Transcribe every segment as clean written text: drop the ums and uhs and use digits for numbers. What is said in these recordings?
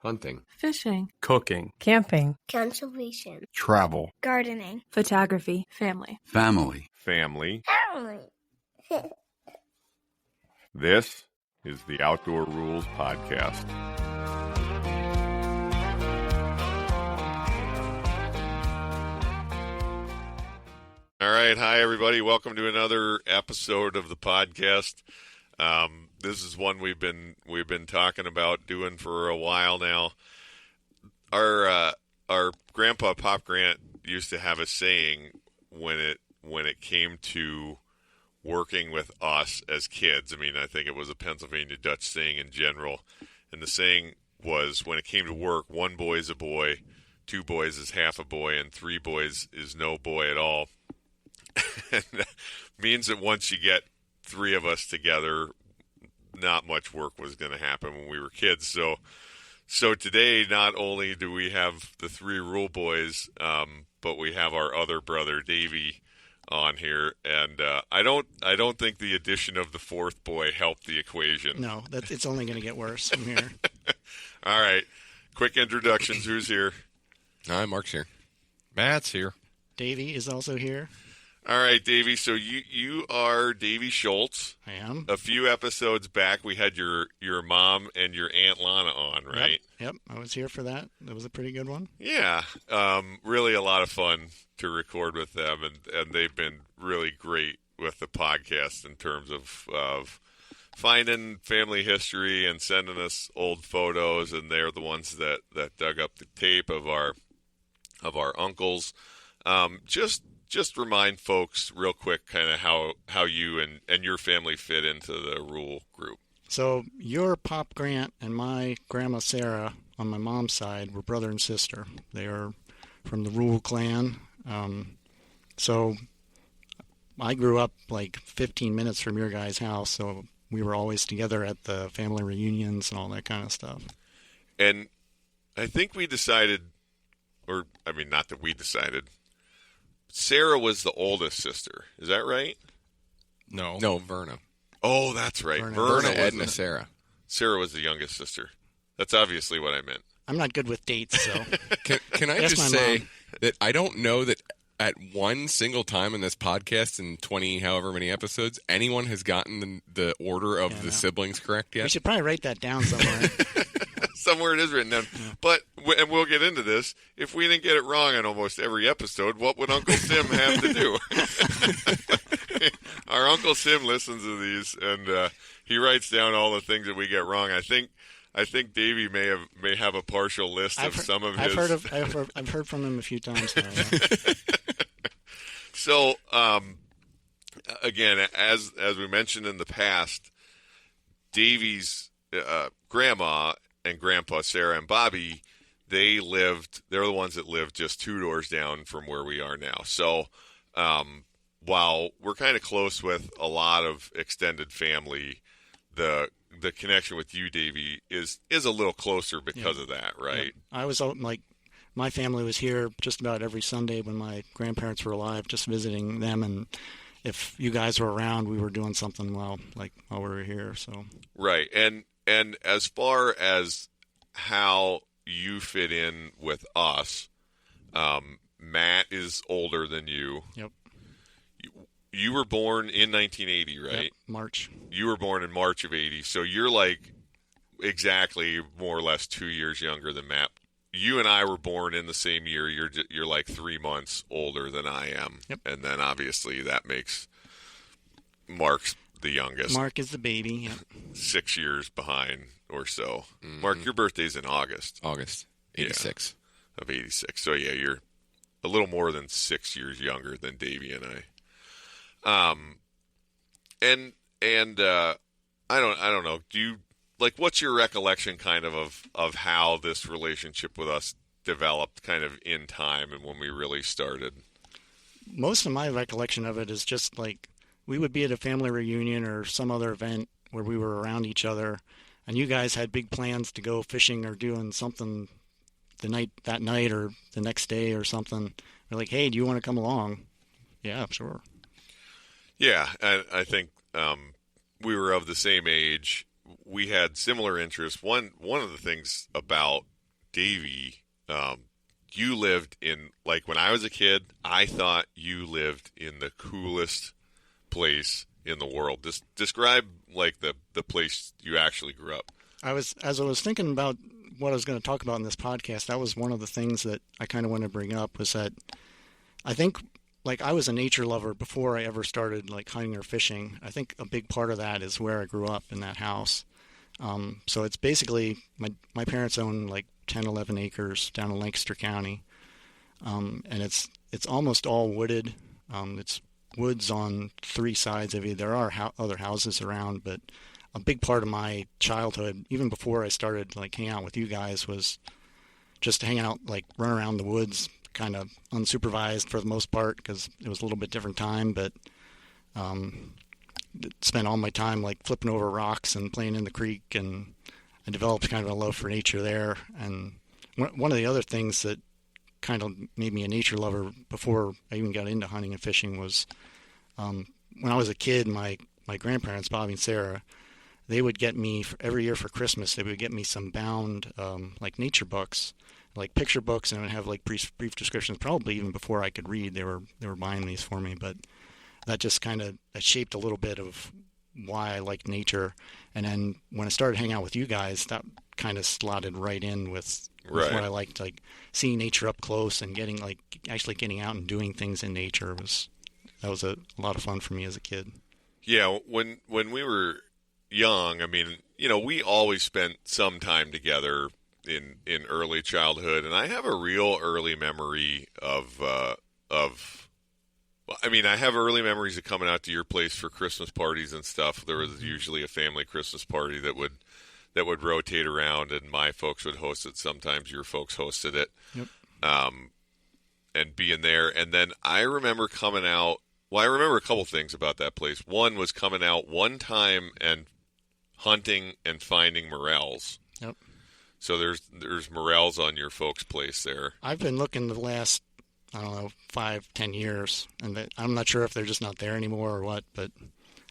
hunting, fishing, cooking, camping, conservation, travel, gardening, photography, family. family. Family. This is the Outdoor Rules Podcast. All right. Hi, everybody. Welcome to another episode of the podcast. This is one we've been talking about doing for a while now. Our grandpa, Pop Grant, used to have a saying when it came to working with us as kids. I mean, I think it was a Pennsylvania Dutch saying in general. And the saying was, when it came to work, one boy is a boy, two boys is half a boy, and three boys is no boy at all. And that means that once you get three of us together, not much work was going to happen when we were kids. So today, not only do we have the three Ruhl boys, but we have our other brother, Davey, on here, and I don't think the addition of the fourth boy helped the equation. No, it's only going to get worse from here. All right, quick introductions. Who's here? Hi, Mark's here. Matt's here. Davey is also here. All right, Davey. So you are Davey Schultz. I am. A few episodes back, we had your mom and your Aunt Lana on, right? Yep, I was here for that. That was a pretty good one. Yeah, really a lot of fun to record with them, and they've been really great with the podcast in terms of finding family history and sending us old photos, and they're the ones that dug up the tape of our uncles. Just remind folks real quick kind of how you and your family fit into the Ruhl group. So your Pop Grant and my Grandma Sarah on my mom's side were brother and sister. They are from the Ruhl clan. So I grew up like 15 minutes from your guys' house, so we were always together at the family reunions and all that kind of stuff. And I think we decided, not that we decided, Sarah was the oldest sister. Is that right? No, Verna. Oh, that's right. Verna, Edna, Sarah. Sarah was the youngest sister. That's obviously what I meant. I'm not good with dates, so. Can I just say that I don't know that at one single time in this podcast in 20 however many episodes, anyone has gotten the order of the siblings correct yet? We should probably write that down somewhere. Somewhere it is written down. But, and we'll get into this, if we didn't get it wrong on almost every episode, what would Uncle Sim have to do? Our Uncle Sim listens to these, and he writes down all the things that we get wrong. I think Davey may have a partial list of some of his. I've heard from him a few times now. Yeah. So, again, as we mentioned in the past, Davey's grandma and Grandpa Sarah and Bobby, they're the ones that lived just 2 doors down from where we are now. So while we're kind of close with a lot of extended family, the connection with you, Davey, is a little closer because of that, right? Yeah. I was my family was here just about every Sunday when my grandparents were alive, just visiting them, and if you guys were around, we were doing something while we were here. So right, and as far as how you fit in with us, Matt is older than you. Yep. You were born in 1980, right? Yep, March. You were born in March of 80, so you're like exactly more or less 2 years younger than Matt. You and I were born in the same year. You're like 3 months older than I am. Yep. And then obviously that makes Mark's the youngest. Mark is the baby. Yep. 6 years behind or so. Mm-hmm. Mark, your birthday's in August. August 86. Yeah, of 86. So yeah, you're a little more than 6 years younger than Davey and I. I don't know. Do you what's your recollection kind of how this relationship with us developed kind of in time and when we really started? Most of my recollection of it is just we would be at a family reunion or some other event where we were around each other, and you guys had big plans to go fishing or doing something that night or the next day or something. We're like, hey, do you want to come along? Yeah, sure. Yeah, I think we were of the same age. We had similar interests. One of the things about Davey, you lived in, like, when I was a kid, I thought you lived in the coolest place in the world. Describe, like, the place you actually grew up. As I was thinking about what I was going to talk about in this podcast, that was one of the things that I kind of wanted to bring up, was that I think, like, I was a nature lover before I ever started, like, hunting or fishing. I think a big part of that is where I grew up, in that house. So it's basically, my parents own like 10, 11 acres down in Lancaster County. And it's almost all wooded. It's woods on three sides of it. There are other houses around, but a big part of my childhood, even before I started like hanging out with you guys, was just to hang out, like run around the woods, kind of unsupervised for the most part, because it was a little bit different time, but spent all my time like flipping over rocks and playing in the creek, and I developed kind of a love for nature there. And one of the other things that kind of made me a nature lover before I even got into hunting and fishing was when I was a kid, my grandparents, Bobby and Sarah, they would get me every year for Christmas. They would get me some bound like nature books, like picture books, and it would have like brief descriptions. Probably even before I could read, they were buying these for me. But that just kind of shaped a little bit of why I like nature. And then when I started hanging out with you guys, that kind of slotted right in with what I liked, like seeing nature up close and actually getting out and doing things in nature was a lot of fun for me as a kid. Yeah, when we were young, I mean, you know, we always spent some time together in early childhood, and I have a real early memory of I have early memories of coming out to your place for Christmas parties and stuff. There was usually a family Christmas party that would rotate around, and my folks would host it. Sometimes your folks hosted it. Yep. And being there. And then I remember coming out. Well, I remember a couple things about that place. One was coming out one time and hunting and finding morels. Yep. So there's morels on your folks' place there. I've been looking the last, I don't know, 5-10 years, and I'm not sure if they're just not there anymore or what, but I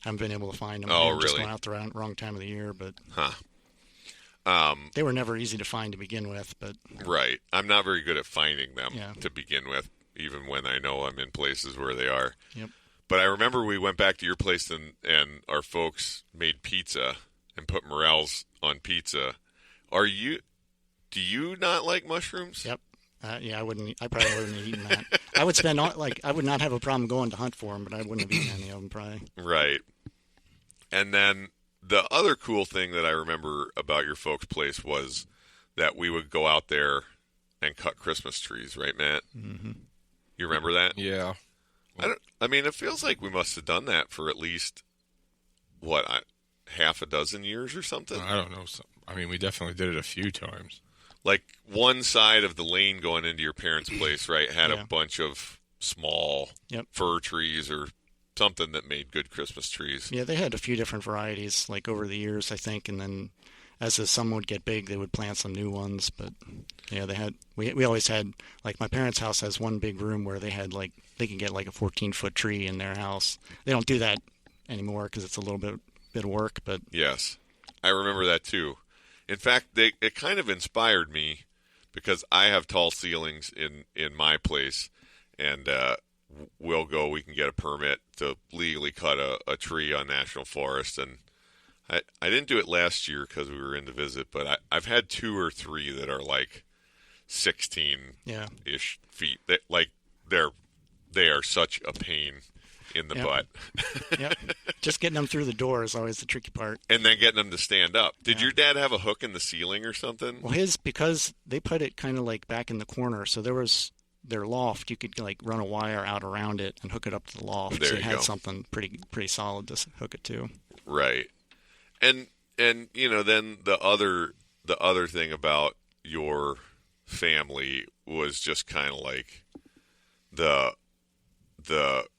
haven't been able to find them. Oh, really? Just really? went out the wrong time of the year, but they were never easy to find to begin with. But right, I'm not very good at finding them Yeah. to begin with, even when I know I'm in places where they are. Yep. But I remember we went back to your place and our folks made pizza and put morels on pizza. Do you not like mushrooms? Yep. Yeah, I probably wouldn't have eaten that. I would I would not have a problem going to hunt for them, but I wouldn't have eaten any of them probably. Right. And then the other cool thing that I remember about your folks' place was that we would go out there and cut Christmas trees, right, Matt? Mm-hmm. You remember that? Yeah. I mean, it feels like we must have done that for at least, half a dozen years or something? I don't know. I mean, we definitely did it a few times. Like one side of the lane going into your parents' place, right, had a bunch of small fir trees or something that made good Christmas trees. Yeah, they had a few different varieties, like over the years, I think, and then as the sum would get big, they would plant some new ones. But yeah, we always had, like, my parents' house has one big room where they could get like a 14-foot tree in their house. They don't do that anymore because it's a little bit of work, but yes, I remember that too. In fact, it kind of inspired me because I have tall ceilings in my place, and we can get a permit to legally cut a tree on National Forest. And I didn't do it last year because we were in to visit, but I've had 2 or 3 that are like 16-ish feet. They are such a pain in the butt. Yep. Just getting them through the door is always the tricky part. And then getting them to stand up. Did your dad have a hook in the ceiling or something? Well, because they put it kind of like back in the corner, so there was their loft. You could like run a wire out around it and hook it up to the loft. There so you it had go. something pretty solid to hook it to. Right. And you know, then the other thing about your family was just kind of like the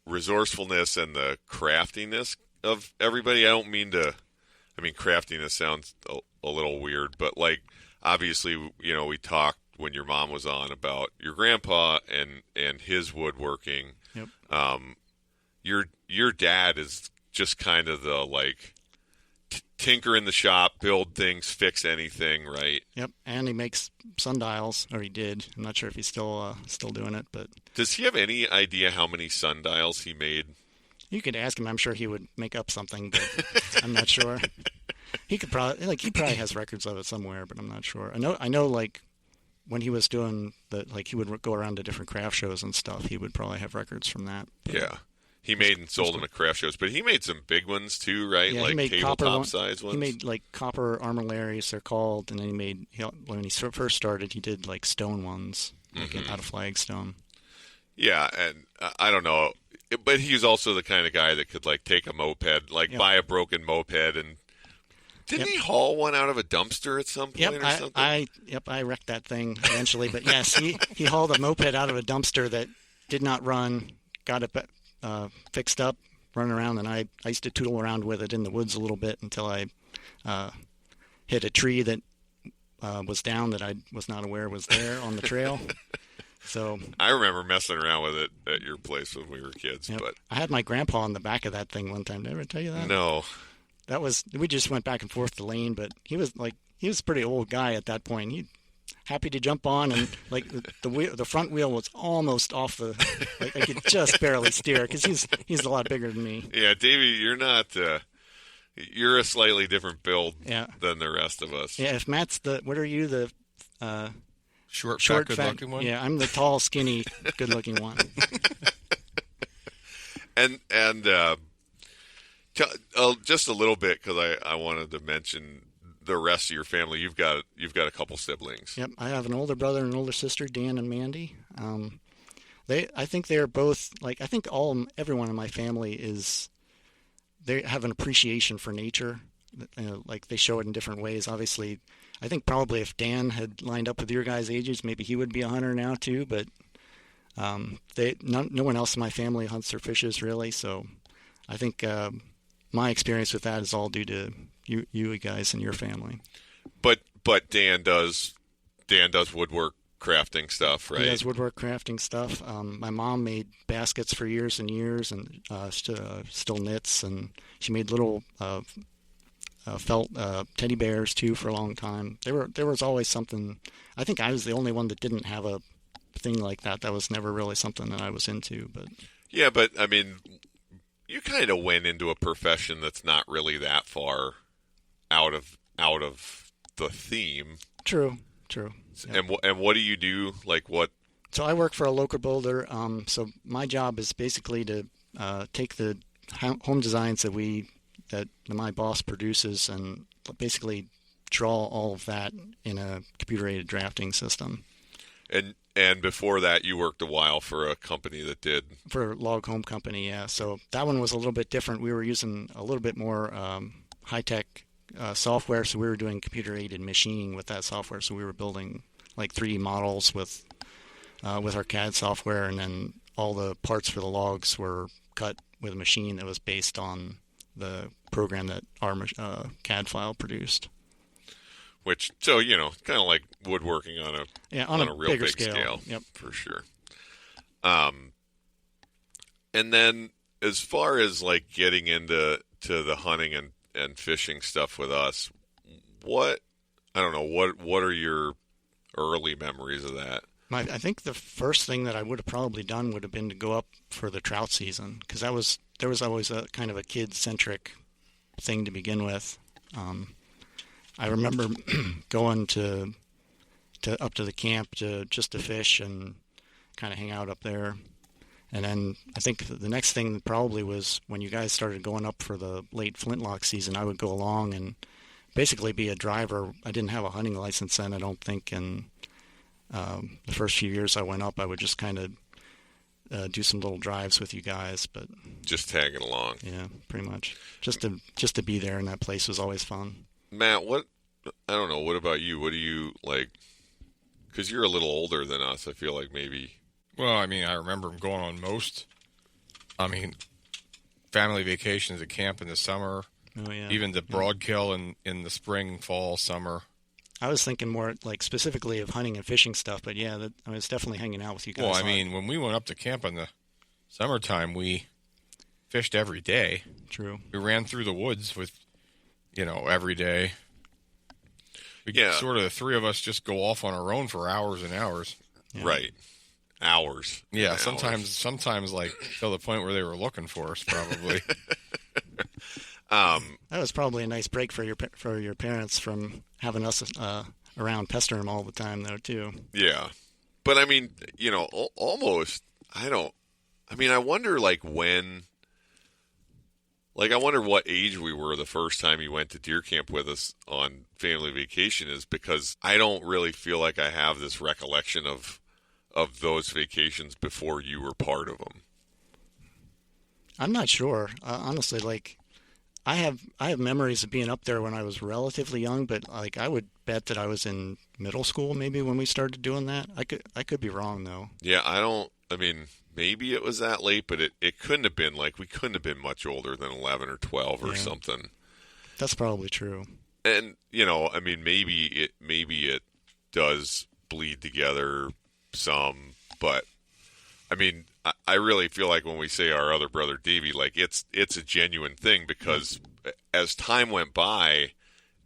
resourcefulness and the craftiness of everybody. I mean, craftiness sounds a little weird, but like, obviously, you know, we talked when your mom was on about your grandpa and his woodworking. Yep. Your dad is just kind of the, like, tinker in the shop, build things, fix anything, right? Yep, and he makes sundials, or he did. I'm not sure if he's still doing it, but does he have any idea how many sundials he made? You could ask him. I'm sure he would make up something, but I'm not sure. He probably has records of it somewhere, but I'm not sure. I know like when he was doing he would go around to different craft shows and stuff. He would probably have records from that. But yeah. He made and sold them at craft shows, but he made some big ones too, right? Yeah, like tabletop size ones. He made like copper armillaries, they're called, and then when he first started, he did like stone ones, out of flagstone. Yeah, and I don't know, but he's also the kind of guy that could like take a moped, buy a broken moped, and didn't he haul one out of a dumpster at some point or something? I wrecked that thing eventually, but yes, he hauled a moped out of a dumpster that did not run, got it fixed up, running around, and I used to tootle around with it in the woods a little bit until I hit a tree that was down that I was not aware was there on the trail. So I remember messing around with it at your place when we were kids. Yep. But I had my grandpa on the back of that thing one time. Did I ever tell you that? No. We just went back and forth the lane, but he was a pretty old guy at that point. He happy to jump on, and like the front wheel was almost off the. I could just barely steer because he's a lot bigger than me. Yeah, Davey, you're not. You're a slightly different build than the rest of us. Yeah, if Matt's what are you, the short fat, good-looking one? Yeah, I'm the tall, skinny, good-looking one. and just a little bit because I wanted to mention the rest of your family. You've got a couple siblings. Yep, I have an older brother and an older sister, Dan and Mandy. I think they're both I think everyone in my family they have an appreciation for nature. They show it in different ways. Obviously, I think probably if Dan had lined up with your guys' ages, maybe he would be a hunter now too. But no one else in my family hunts or fishes really. So I think my experience with that is all due to you guys and your family. But Dan does woodwork crafting stuff, right? He does woodwork crafting stuff. My mom made baskets for years and years, and still knits, and she made little felt teddy bears too for a long time. There was always something. I think I was the only one that didn't have a thing like that. That was never really something that I was into. But yeah, but I mean, you kind of went into a profession that's not really that far out of the theme. True. Yep. And what do you do? Like what? So I work for a local builder. So my job is basically to take the home designs that my boss produces and basically draw all of that in a computer-aided drafting system. And before that, you worked a while for a company that did... For a log home company, yeah. So that one was a little bit different. We were using a little bit more high-tech software, so we were doing computer-aided machining with that software. So we were building like 3D models with our CAD software, and then all the parts for the logs were cut with a machine that was based on the program that our CAD file produced. Which, so, kind of like woodworking on a real big scale. Yep. For sure. And then as far as like getting into the hunting and fishing stuff with us, what are your early memories of that? I think the first thing that I would have probably done would have been to go up for the trout season, because there was always a kind of a kid-centric thing to begin with. I remember going to up to the camp just to fish and kind of hang out up there. And then I think the next thing probably was when you guys started going up for the late flintlock season, I would go along and basically be a driver. I didn't have a hunting license then, I don't think, and the first few years I went up, I would just kind of do some little drives with you guys, but just tagging along. Yeah, pretty much. Just to be there in that place was always fun. Matt, I don't know, what about you? What do you like? Because you're a little older than us, I feel like maybe. Well, I mean, I remember going on family vacations at camp in the summer. Oh yeah. Even the broadkill in the spring, fall, summer. I was thinking more like specifically of hunting and fishing stuff, but yeah, I was definitely hanging out with you guys. Well, I mean, when we went up to camp in the summertime, we fished every day. True. We ran through the woods with, every day. Yeah. Sort of the three of us just go off on our own for hours and hours. Yeah. Right. Hours. Yeah, and sometimes like till the point where they were looking for us, probably. That was probably a nice break for your parents from having us around pestering them all the time, though, too. Yeah. But, I mean, almost, I wonder, when, I wonder what age we were the first time you went to deer camp with us on family vacation, is because I don't really feel like I have this recollection of those vacations before you were part of them. I'm not sure. Honestly, I have memories of being up there when I was relatively young, but I would bet that I was in middle school maybe when we started doing that. I could be wrong though. Yeah, maybe it was that late, but it couldn't have been. We couldn't have been much older than 11 or 12 or something. That's probably true. And maybe it does bleed together some, but I really feel like when we say our other brother Davey, it's a genuine thing, because as time went by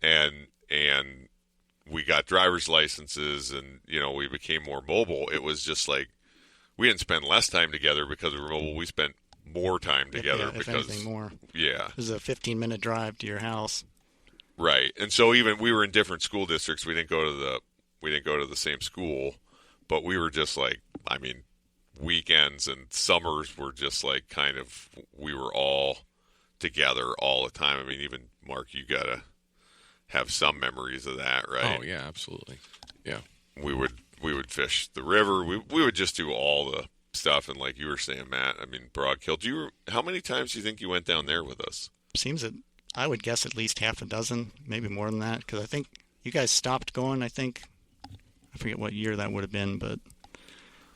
and we got driver's licenses and we became more mobile, it was just we didn't spend less time together because we were mobile. We spent more time together if anything more. Yeah. It was a 15-minute drive to your house. Right. And so even we were in different school districts. We didn't go to the same school, but we were just weekends and summers were just we were all together all the time. Even Mark, you gotta have some memories of that, right? Oh yeah, absolutely. Yeah. We would fish the river. We would just do all the stuff, and like you were saying, Matt, Broadkill. How many times do you think you went down there with us? Seems that I would guess at least half a dozen, maybe more than that, because I think you guys stopped going. I forget what year that would have been, but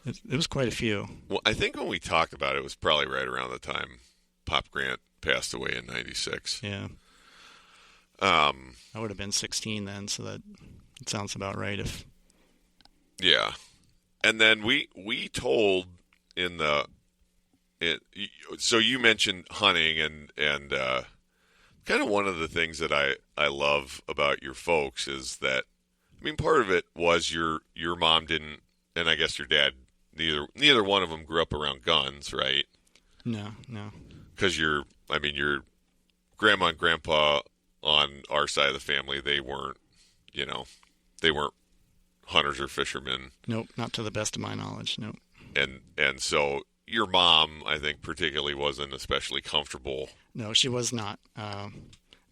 it was quite a few. Well, I think when we talked about it, it was probably right around the time Pop Grant passed away in '96. Yeah. I would have been 16 then, so that it sounds about right. Yeah. And then we told so you mentioned hunting and kind of one of the things that I love about your folks is that, part of it was your mom didn't, and I guess your dad, neither one of them grew up around guns, right? No. Because your grandma and grandpa on our side of the family, they weren't hunters or fishermen. Nope, not to the best of my knowledge. Nope. And so your mom, I think, particularly wasn't especially comfortable. No, she was not.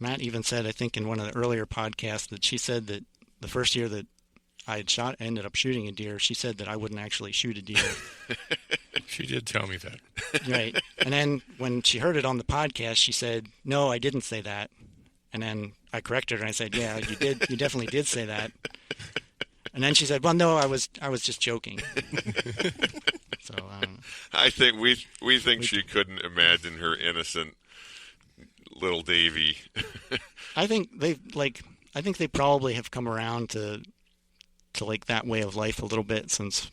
Matt even said, I think in one of the earlier podcasts, that she said that the first year that I ended up shooting a deer, she said that I wouldn't actually shoot a deer. She did tell me that. Right. And then when she heard it on the podcast, she said, "No, I didn't say that." And then I corrected her and I said, "Yeah, you did. You definitely did say that." And then she said, "Well, no, I was just joking." So I don't know. I think we think she couldn't imagine her innocent little Davey. I think they probably have come around to that way of life a little bit since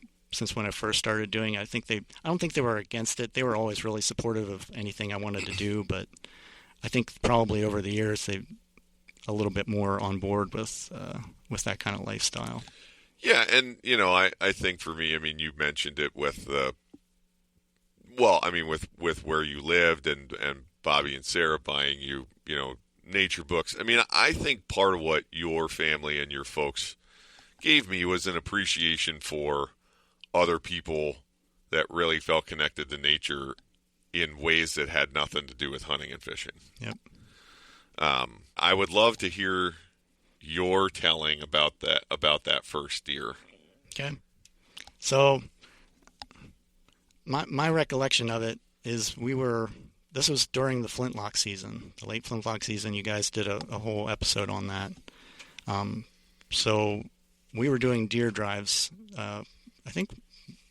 when I first started doing it. I don't think they were against it. They were always really supportive of anything I wanted to do, but I think probably over the years they a little bit more on board with that kind of lifestyle. Yeah, and I think for me, you mentioned it with with where you lived and Bobby and Sarah buying you, nature books. I think part of what your family and your folks gave me was an appreciation for other people that really felt connected to nature in ways that had nothing to do with hunting and fishing. Yep. I would love to hear your telling about that first deer. Okay. So my recollection of it is this was during the flintlock season, the late flintlock season. You guys did a whole episode on that. So we were doing deer drives. I think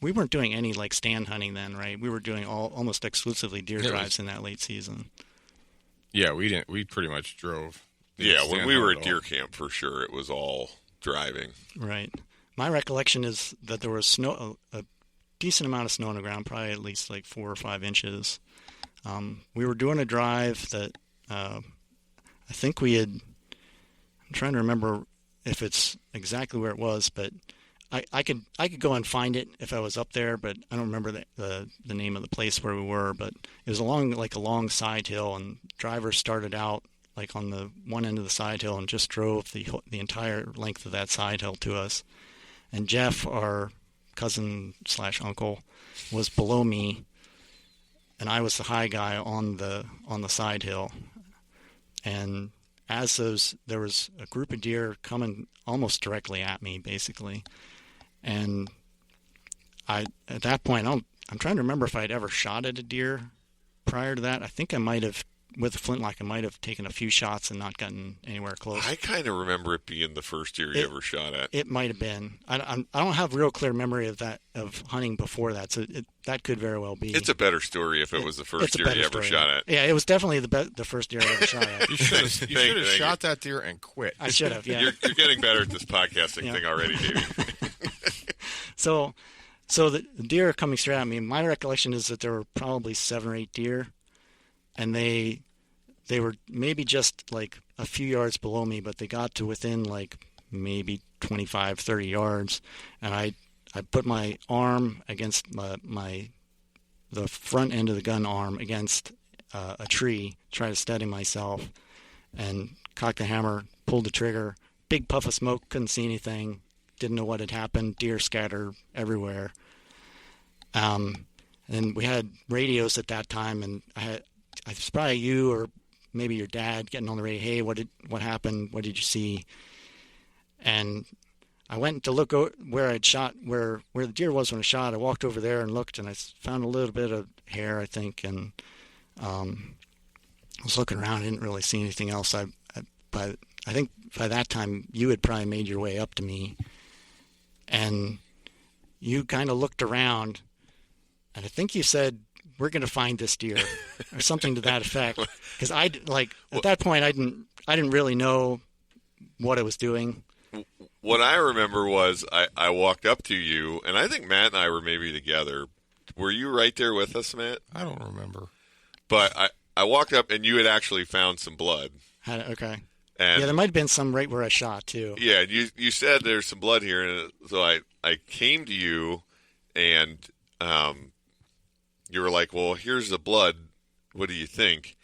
we weren't doing any stand hunting then, right? We were doing almost exclusively deer drives in that late season. Yeah, we didn't. We pretty much drove. Yeah, when we were at deer camp, for sure, it was all driving. Right. My recollection is that there was snow, a decent amount of snow on the ground, probably at least 4 or 5 inches. We were doing a drive that I think we had I'm trying to remember if it's exactly where it was, but I could go and find it if I was up there, but I don't remember the name of the place where we were. But it was along like a long side hill, and driver started out like on the one end of the side hill and just drove the entire length of that side hill to us. And Jeff, our cousin / uncle, was below me, and I was the high guy on the side hill. And as there was a group of deer coming almost directly at me, basically. And at that point, I'm trying to remember if I'd ever shot at a deer prior to that. I think I might have, with a flintlock, I might have taken a few shots and not gotten anywhere close. I kind of remember it being the first deer you ever shot at. It might have been. I don't have real clear memory of hunting before that, so that could very well be. It's a better story if it was the first deer you ever shot at. Yeah, it was definitely the first deer I ever shot at. You should have shot that deer and quit. I should have, yeah. You're getting better at this podcasting thing already, Davey. So the deer coming straight at me, my recollection is that there were probably 7 or 8 deer, and they were maybe just like a few yards below me, but they got to within like maybe 25, 30 yards, and I put my arm against the front end of the gun arm against a tree, try to steady myself, and cocked the hammer, pulled the trigger, big puff of smoke, couldn't see anything, didn't know what had happened, deer scattered everywhere. And we had radios at that time, and I was probably you or maybe your dad getting on the radio. Hey, what happened? What did you see? And I went to look where I'd shot, where the deer was when I shot. I walked over there and looked, and I found a little bit of hair, I think, and I was looking around. I didn't really see anything else. But I think by that time you had probably made your way up to me, and you kind of looked around, and I think you said, "We're going to find this deer," or something to that effect. Because at that point, I didn't really know what I was doing. What I remember was I walked up to you, and I think Matt and I were maybe together. Were you right there with us, Matt? I don't remember. But I walked up, and you had actually found some blood. Okay. And, yeah, there might have been some right where I shot, too. Yeah, you said there's some blood here, and so I came to you, and you were like, well, here's the blood. What do you think?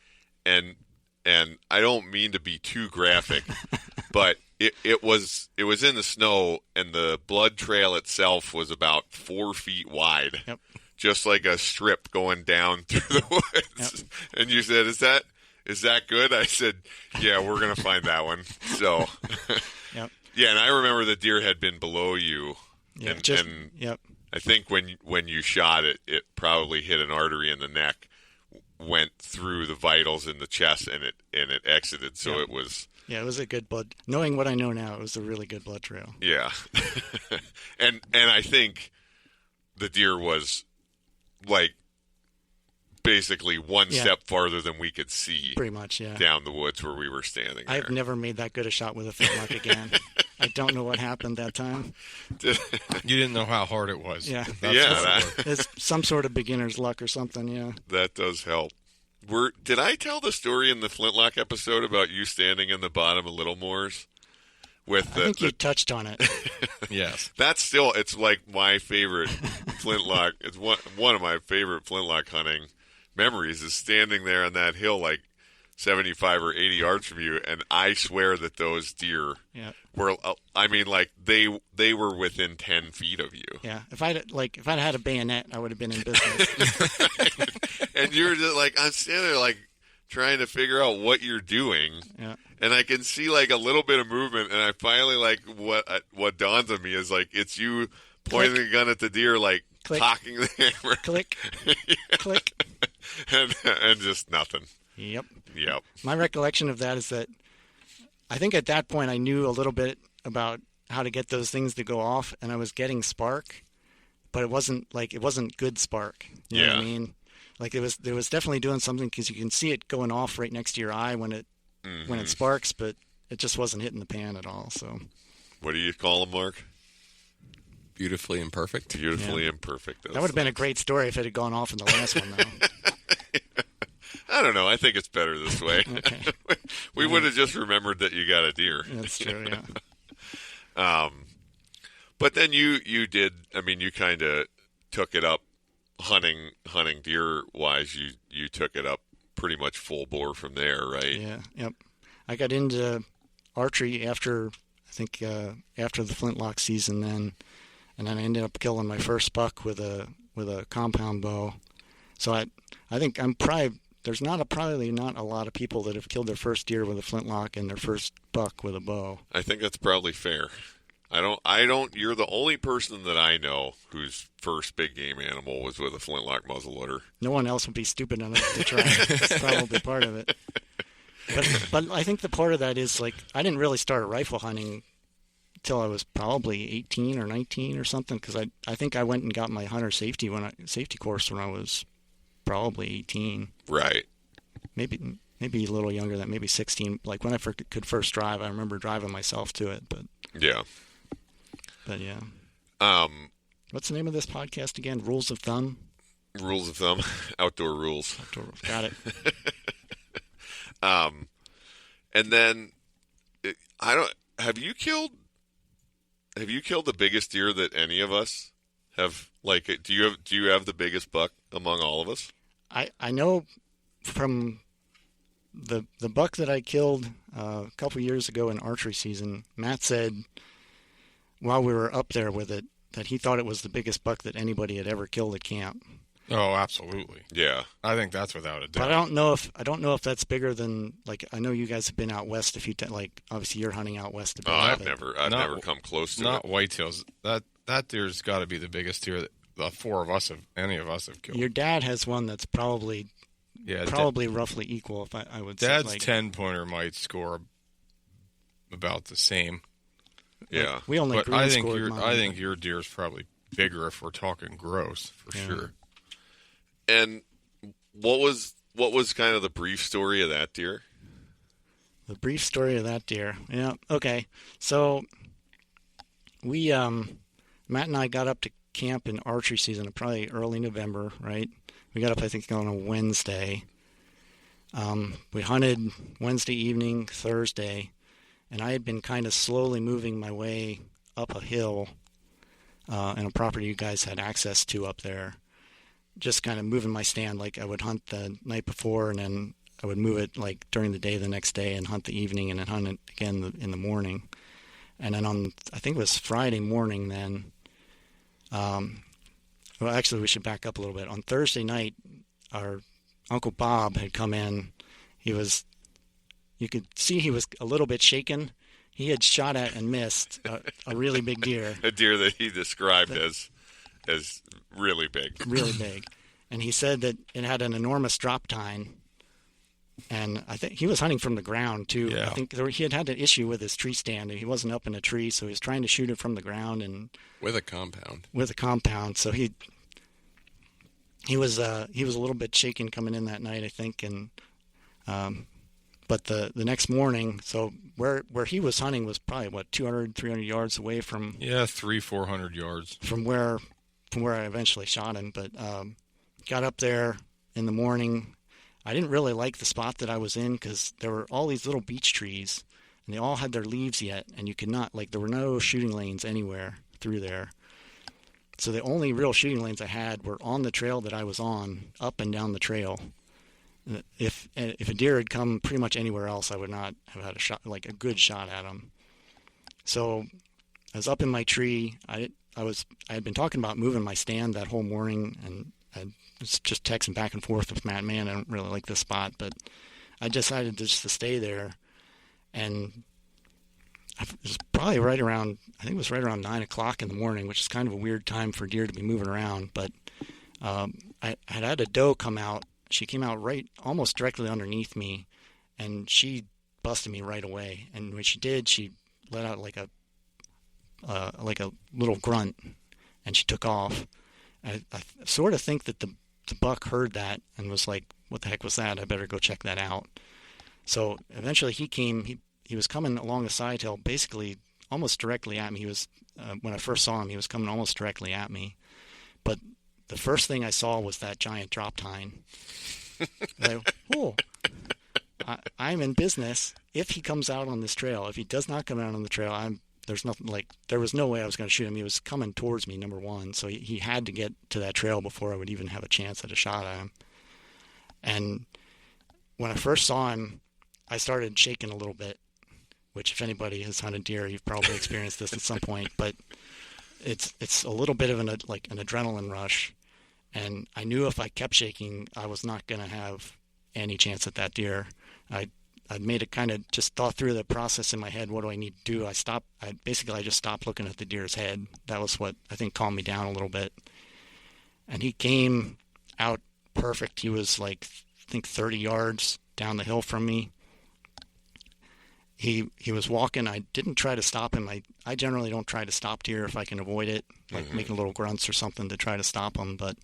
And I don't mean to be too graphic, but it was in the snow, and the blood trail itself was about 4 feet wide, yep. Just like a strip going down through the woods. Yep. And you said, is that good? I said, yeah, we're going to find that one. So, yep. Yeah, and I remember the deer had been below you. Yeah, yep. I think when you shot it, it probably hit an artery in the neck, went through the vitals in the chest, and it exited. So it was. Yeah, it was a good blood. Knowing what I know now, it was a really good blood trail. Yeah, and I think the deer was like basically one step farther than we could see. Pretty much, yeah. Down the woods where we were standing. I've never made that good a shot with a flintlock again. I don't know what happened that time. You didn't know how hard it was. Yeah. It's some sort of beginner's luck or something, yeah. That does help. Did I tell the story in the Flintlock episode about you standing in the bottom of Little Moors? I think you touched on it. Yes. It's like my favorite flintlock. It's one of my favorite flintlock hunting memories is standing there on that hill like 75 or 80 yards from you, and I swear that those deer were, I mean, like they were within 10 feet of you. Yeah. If I'd had a bayonet, I would have been in business. And you're just like, I'm standing there like trying to figure out what you're doing. Yeah. And I can see like a little bit of movement, and I finally like what dawns on me is like it's you pointing the gun at the deer, like click, cocking the hammer, click, click, and just nothing. Yep. My recollection of that is that I think at that point I knew a little bit about how to get those things to go off, and I was getting spark, but it wasn't good spark. You know what I mean? Like it was definitely doing something because you can see it going off right next to your eye when it sparks, but it just wasn't hitting the pan at all. So, what do you call them, Mark? Beautifully imperfect. Beautifully imperfect. That would have been a great story if it had gone off in the last one, though. I don't know. I think it's better this way. Okay. We would have just remembered that you got a deer. That's true, yeah. But then you did. I mean, you kind of took it up hunting deer wise. You took it up pretty much full bore from there, right? Yeah. Yep. I got into archery after after the flintlock season then, and then I ended up killing my first buck with a compound bow. So I think there's probably not a lot of people that have killed their first deer with a flintlock and their first buck with a bow. I think that's probably fair. I don't. You're the only person that I know whose first big game animal was with a flintlock muzzleloader. No one else would be stupid enough to try. It's probably part of it. But I think the part of that is, like, I didn't really start rifle hunting till I was probably 18 or 19 or something, because I think I went and got my hunter safety course when I was probably 18. Right. Maybe a little younger than that, maybe 16. Like when I could first drive, I remember driving myself to it. But yeah. What's the name of this podcast again? Rules of Thumb? Rules of Thumb. Outdoor rules. Got it. And then have you killed the biggest deer that any of us have? Like, do you have the biggest buck among all of us? I know from the buck that I killed a couple years ago in archery season, Matt said while we were up there with it that he thought it was the biggest buck that anybody had ever killed at camp. Oh, absolutely. Yeah. I think that's without a doubt. But I don't know if that's bigger than, like, I know you guys have been out west a few times. Like, obviously you're hunting out west a bit. I've never come close to it. Not whitetails. That deer's got to be the biggest deer that any of us have killed. Your dad has one that's probably roughly equal, if I would say. Dad's 10-pointer might score about the same. Yeah. We only but I think mine. your deer's probably bigger if we're talking gross, for sure. And what was kind of the brief story of that deer? The brief story of that deer. Yeah. Okay. So we Matt and I got up to camp in archery season, probably early November, right? We got up, I think, on a Wednesday. We hunted Wednesday evening, Thursday, and I had been kind of slowly moving my way up a hill in a property you guys had access to up there. Just kind of moving my stand. Like, I would hunt the night before, and then I would move it like during the day the next day and hunt the evening, and then hunt it again in the morning. And then I think it was Friday morning then. Well, actually, we should back up a little bit. On Thursday night, our Uncle Bob had come in. You could see he was a little bit shaken. He had shot at and missed a really big deer. A deer that he described as really big. Really big. And he said that it had an enormous drop tine. And I think he was hunting from the ground, too. Yeah. I think he had an issue with his tree stand. He wasn't up in a tree, so he was trying to shoot it from the ground. And with a compound. So he was a little bit shaken coming in that night, I think. And but the next morning, so where he was hunting was probably 200, 300 yards away from 300-400 yards from where I eventually shot him. But got up there in the morning. I didn't really like the spot that I was in because there were all these little beech trees, and they all had their leaves yet, and you could not, there were no shooting lanes anywhere through there. So the only real shooting lanes I had were on the trail that I was on, up and down the trail. If a deer had come pretty much anywhere else, I would not have had a good shot at him. So I was up in my tree. I had been talking about moving my stand that whole morning, and I was just texting back and forth with Matt. Man, I don't really like this spot, but I decided just to stay there. And it was probably right around 9 o'clock in the morning, which is kind of a weird time for deer to be moving around. But I had a doe come out. She came out right almost directly underneath me, and she busted me right away. And when she did, she let out like a little grunt, and she took off. I sort of think that the buck heard that and was like, what the heck was that? I better go check that out. So eventually he came. He was coming along a side hill, basically almost directly at me. He was when I first saw him, he was coming almost directly at me. But the first thing I saw was that giant drop tine. Like, oh, I'm in business. If he comes out on this trail, if he does not come out on the trail, there was no way I was going to shoot him. He was coming towards me, number one, so he had to get to that trail before I would even have a chance at a shot at him. And when I first saw him, I started shaking a little bit, which if anybody has hunted deer, you've probably experienced this at some point, but it's a little bit of an adrenaline rush. And I knew if I kept shaking, I was not going to have any chance at that deer. I'd made it kind of just thought through the process in my head. What do I need to do? I just stopped looking at the deer's head. That was what I think calmed me down a little bit. And he came out perfect. He was like, I think 30 yards down the hill from me. He was walking. I didn't try to stop him. I generally don't try to stop deer if I can avoid it, like making little grunts or something to try to stop him. But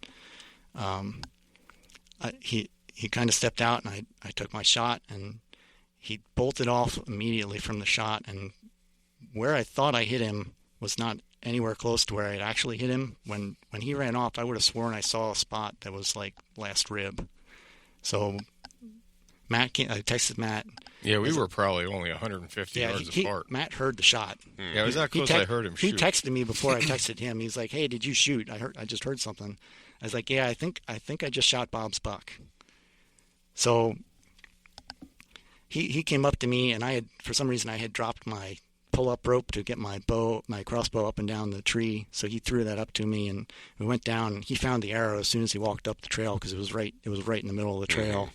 he kind of stepped out, and I took my shot, and he bolted off immediately from the shot. And where I thought I hit him was not anywhere close to where I had actually hit him. When he ran off, I would have sworn I saw a spot that was like last rib. So I texted Matt. Yeah, we were probably only 150 yards apart. Matt heard the shot. Yeah, it was that close I heard him shoot. He texted me before I texted him. He's like, "Hey, did you shoot? I just heard something." I was like, "Yeah, I think I just shot Bob's buck." So he came up to me, and for some reason I had dropped my pull-up rope to get my crossbow up and down the tree. So he threw that up to me, and we went down. And he found the arrow as soon as he walked up the trail because it was right in the middle of the trail.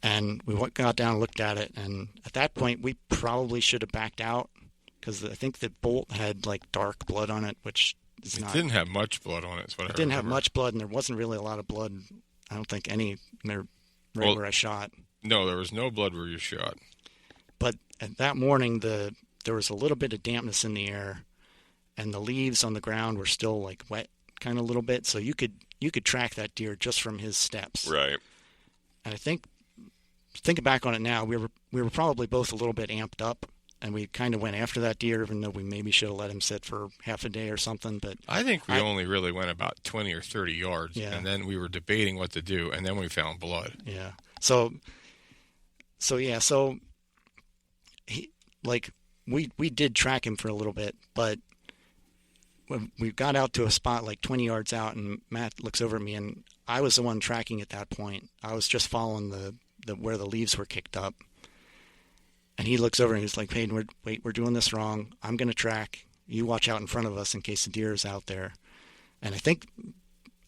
And we got down and looked at it, and at that point we probably should have backed out because I think the bolt had like dark blood on it, which is not. It didn't have much blood on it. It didn't have much blood, and there wasn't really a lot of blood. I don't think any where I shot. No, there was no blood where you shot. But at that morning, there was a little bit of dampness in the air, and the leaves on the ground were still like wet, kind of a little bit. So you could track that deer just from his steps. Right. And I think. Thinking back on it now, we were probably both a little bit amped up, and we kind of went after that deer, even though we maybe should have let him sit for half a day or something. But I think we only really went about 20 or 30 yards, and then we were debating what to do, and then we found blood. Yeah. So we did track him for a little bit, but when we got out to a spot like 20 yards out, and Matt looks over at me, and I was the one tracking at that point. I was just following where the leaves were kicked up. And he looks over and he's like, "Hey, we're doing this wrong. I'm going to track. You watch out in front of us in case the deer is out there." And I think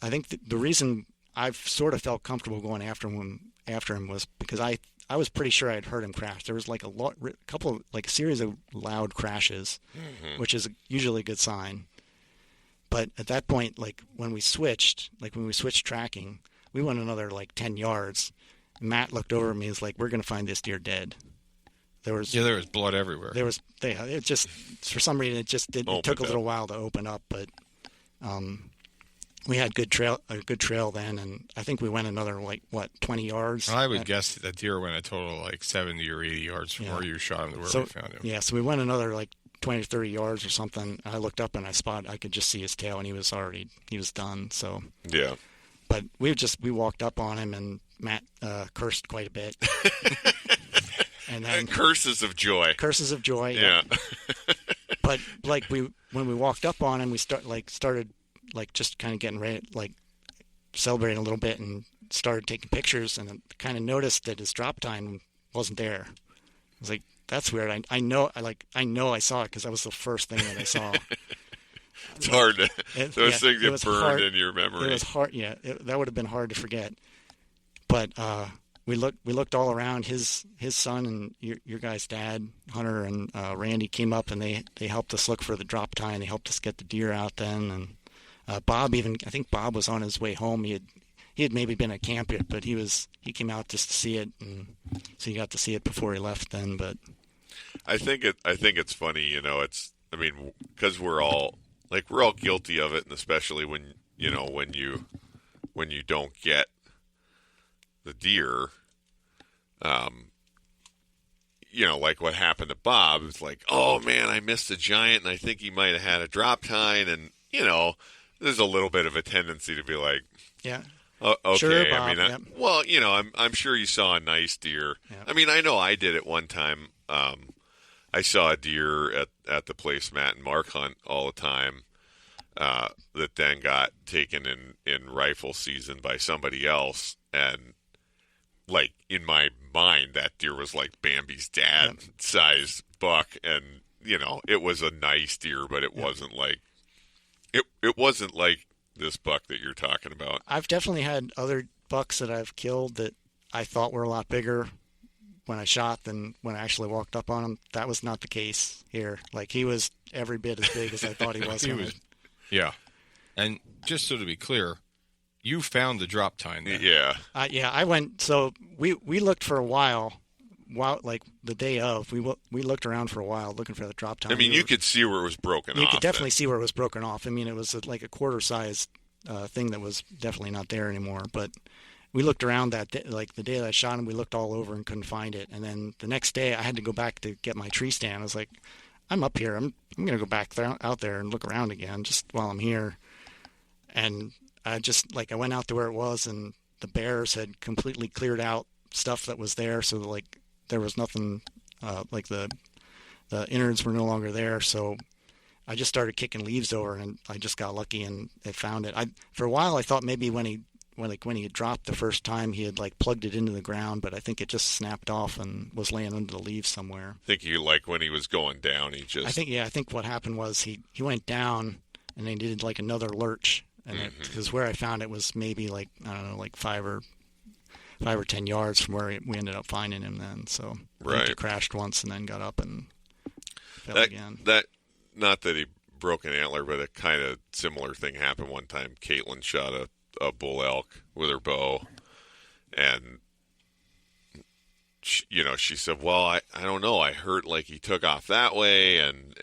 the reason I've sort of felt comfortable going after him was because I was pretty sure I'd heard him crash. There was like a series of loud crashes, which is usually a good sign. But at that point, like when we switched tracking, we went another like 10 yards. Matt looked over at me and was like, "We're going to find this deer dead." There was blood everywhere. It just, for some reason, it took a little while to open up, but we had a good trail then, and I think we went another 20 yards. I would guess that deer went a total like 70 or 80 yards from where you shot him to where we found him. Yeah, so we went another like 20 or 30 yards or something. I looked up and I could just see his tail, and he was done. So yeah, but we walked up on him, and Matt cursed quite a bit. And then curses of joy. Yeah. But when we walked up on him, we started just kind of getting ready, celebrating a little bit, and started taking pictures, and kind of noticed that his drop tine wasn't there. I was like, "That's weird." I know I saw it because that was the first thing that I saw. It's hard to those things get burned in your memory. It was hard. Yeah, that would have been hard to forget. But we looked all around. His son and your guy's dad, Hunter, and Randy came up, and they helped us look for the drop tine. They helped us get the deer out then. And Bob I think Bob was on his way home. He had maybe been at camp yet, but he came out just to see it, and so he got to see it before he left then. But I think it's funny, because we're all guilty of it, and especially when you don't get the deer, like what happened to Bob. It's like, "Oh man, I missed a giant, and I think he might have had a drop tine," and there's a little bit of a tendency to be like, yeah, Okay, Sure, Bob, I mean, yep. well, I'm sure you saw a nice deer. Yep. I mean, I know I did it one time. I saw a deer at the place Matt and Mark hunt all the time. That then got taken in rifle season by somebody else, and like in my mind, that deer was like Bambi's dad size buck, and it was a nice deer, but it wasn't like it wasn't like this buck that you're talking about. I've definitely had other bucks that I've killed that I thought were a lot bigger when I shot than when I actually walked up on him. That was not the case here. Like, he was every bit as big as I thought he was. Yeah. And just so to be clear, you found the drop tine then. Yeah. I went. So we looked for a while, like the day of. We looked around for a while looking for the drop tine. I mean, you could see where it was broken off. You could definitely see where it was broken off. I mean, it was like a quarter-sized thing that was definitely not there anymore. But we looked around that day, like the day that I shot him, we looked all over and couldn't find it. And then the next day, I had to go back to get my tree stand. I was like, I'm up here. I'm going to go back out there and look around again just while I'm here. And I went out to where it was, and the bears had completely cleared out stuff that was there. So like there was nothing, like the innards were no longer there. So I just started kicking leaves over, and I just got lucky and it found it. For a while I thought maybe when he had dropped the first time, he had like plugged it into the ground, but I think it just snapped off and was laying under the leaves somewhere. I think when he was going down, he just. I think what happened was he went down and they did like another lurch, and because where I found it was maybe like, I don't know, like 5 or 10 yards from where we ended up finding him then. So I think he crashed once and then got up and fell again. Not that he broke an antler, but a kind of similar thing happened one time. Caitlin shot a bull elk with her bow, and she said, well, I don't know, I heard like he took off that way, and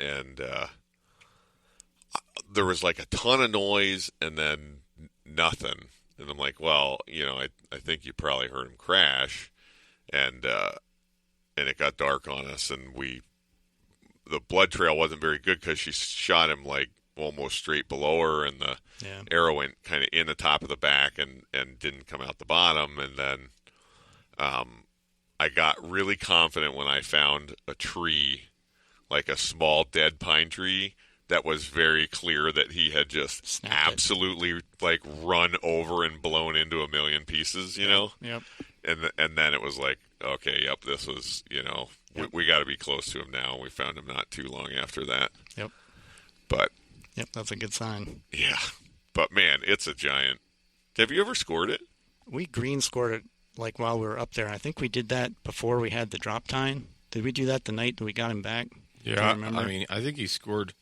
there was like a ton of noise and then nothing, and I'm like, well, I think you probably heard him crash, and it got dark on us, and the blood trail wasn't very good because she shot him like almost straight below her, and the arrow went kind of in the top of the back and didn't come out the bottom. And then I got really confident when I found a tree, like a small dead pine tree, that was very clear that he had just absolutely like run over and blown into a million pieces, Yep. And then it was like, okay, yep, this was, we got to be close to him now. We found him not too long after that. Yep. But. Yep, that's a good sign. Yeah. But man, it's a giant. Have you ever scored it? We green scored it like while we were up there. I think we did that before we had the drop tine. Did we do that the night that we got him back? Yeah, I mean, I think he scored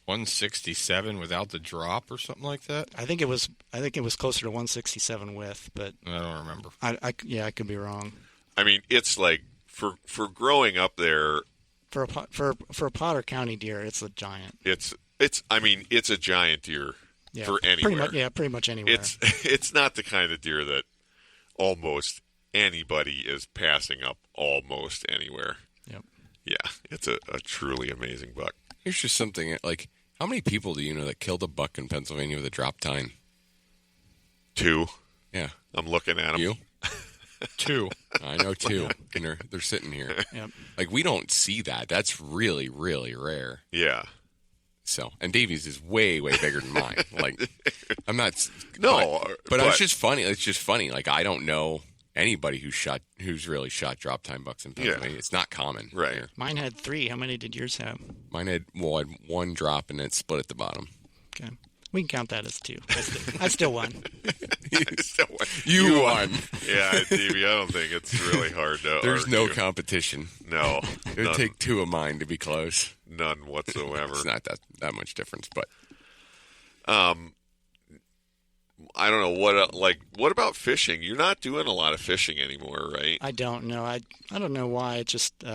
167 without the drop or something like that. I think it was closer to 167 with, but I don't remember. I could be wrong. I mean, it's like for growing up there, for a Potter County deer, it's a giant. It's a giant deer for anywhere. Pretty much anywhere. It's not the kind of deer that almost anybody is passing up almost anywhere. Yep. Yeah, it's a truly amazing buck. Here's just something, like, how many people do you know that killed a buck in Pennsylvania with a drop tine? 2. Yeah. I'm looking at them. You? 2. I know 2, and they're sitting here. Yep. Like, we don't see that. That's really, really rare. Yeah. So, and Davey's is way, way bigger than mine. Like, I'm not. No, but it's just funny. It's just funny. Like, I don't know anybody who's really shot drop tine bucks in Pennsylvania. Yeah. It's not common. Right. Here. Mine had 3. How many did yours have? Mine had one drop and then split at the bottom. Okay. We can count that as 2. I still won. You won. Yeah, Davey, I don't think it's really hard to There's argue. no competition. No. It would take 2 of mine to be close. None whatsoever. It's not that much difference, but I don't know what about fishing? You're not doing a lot of fishing anymore, right? I don't know. I don't know why. It just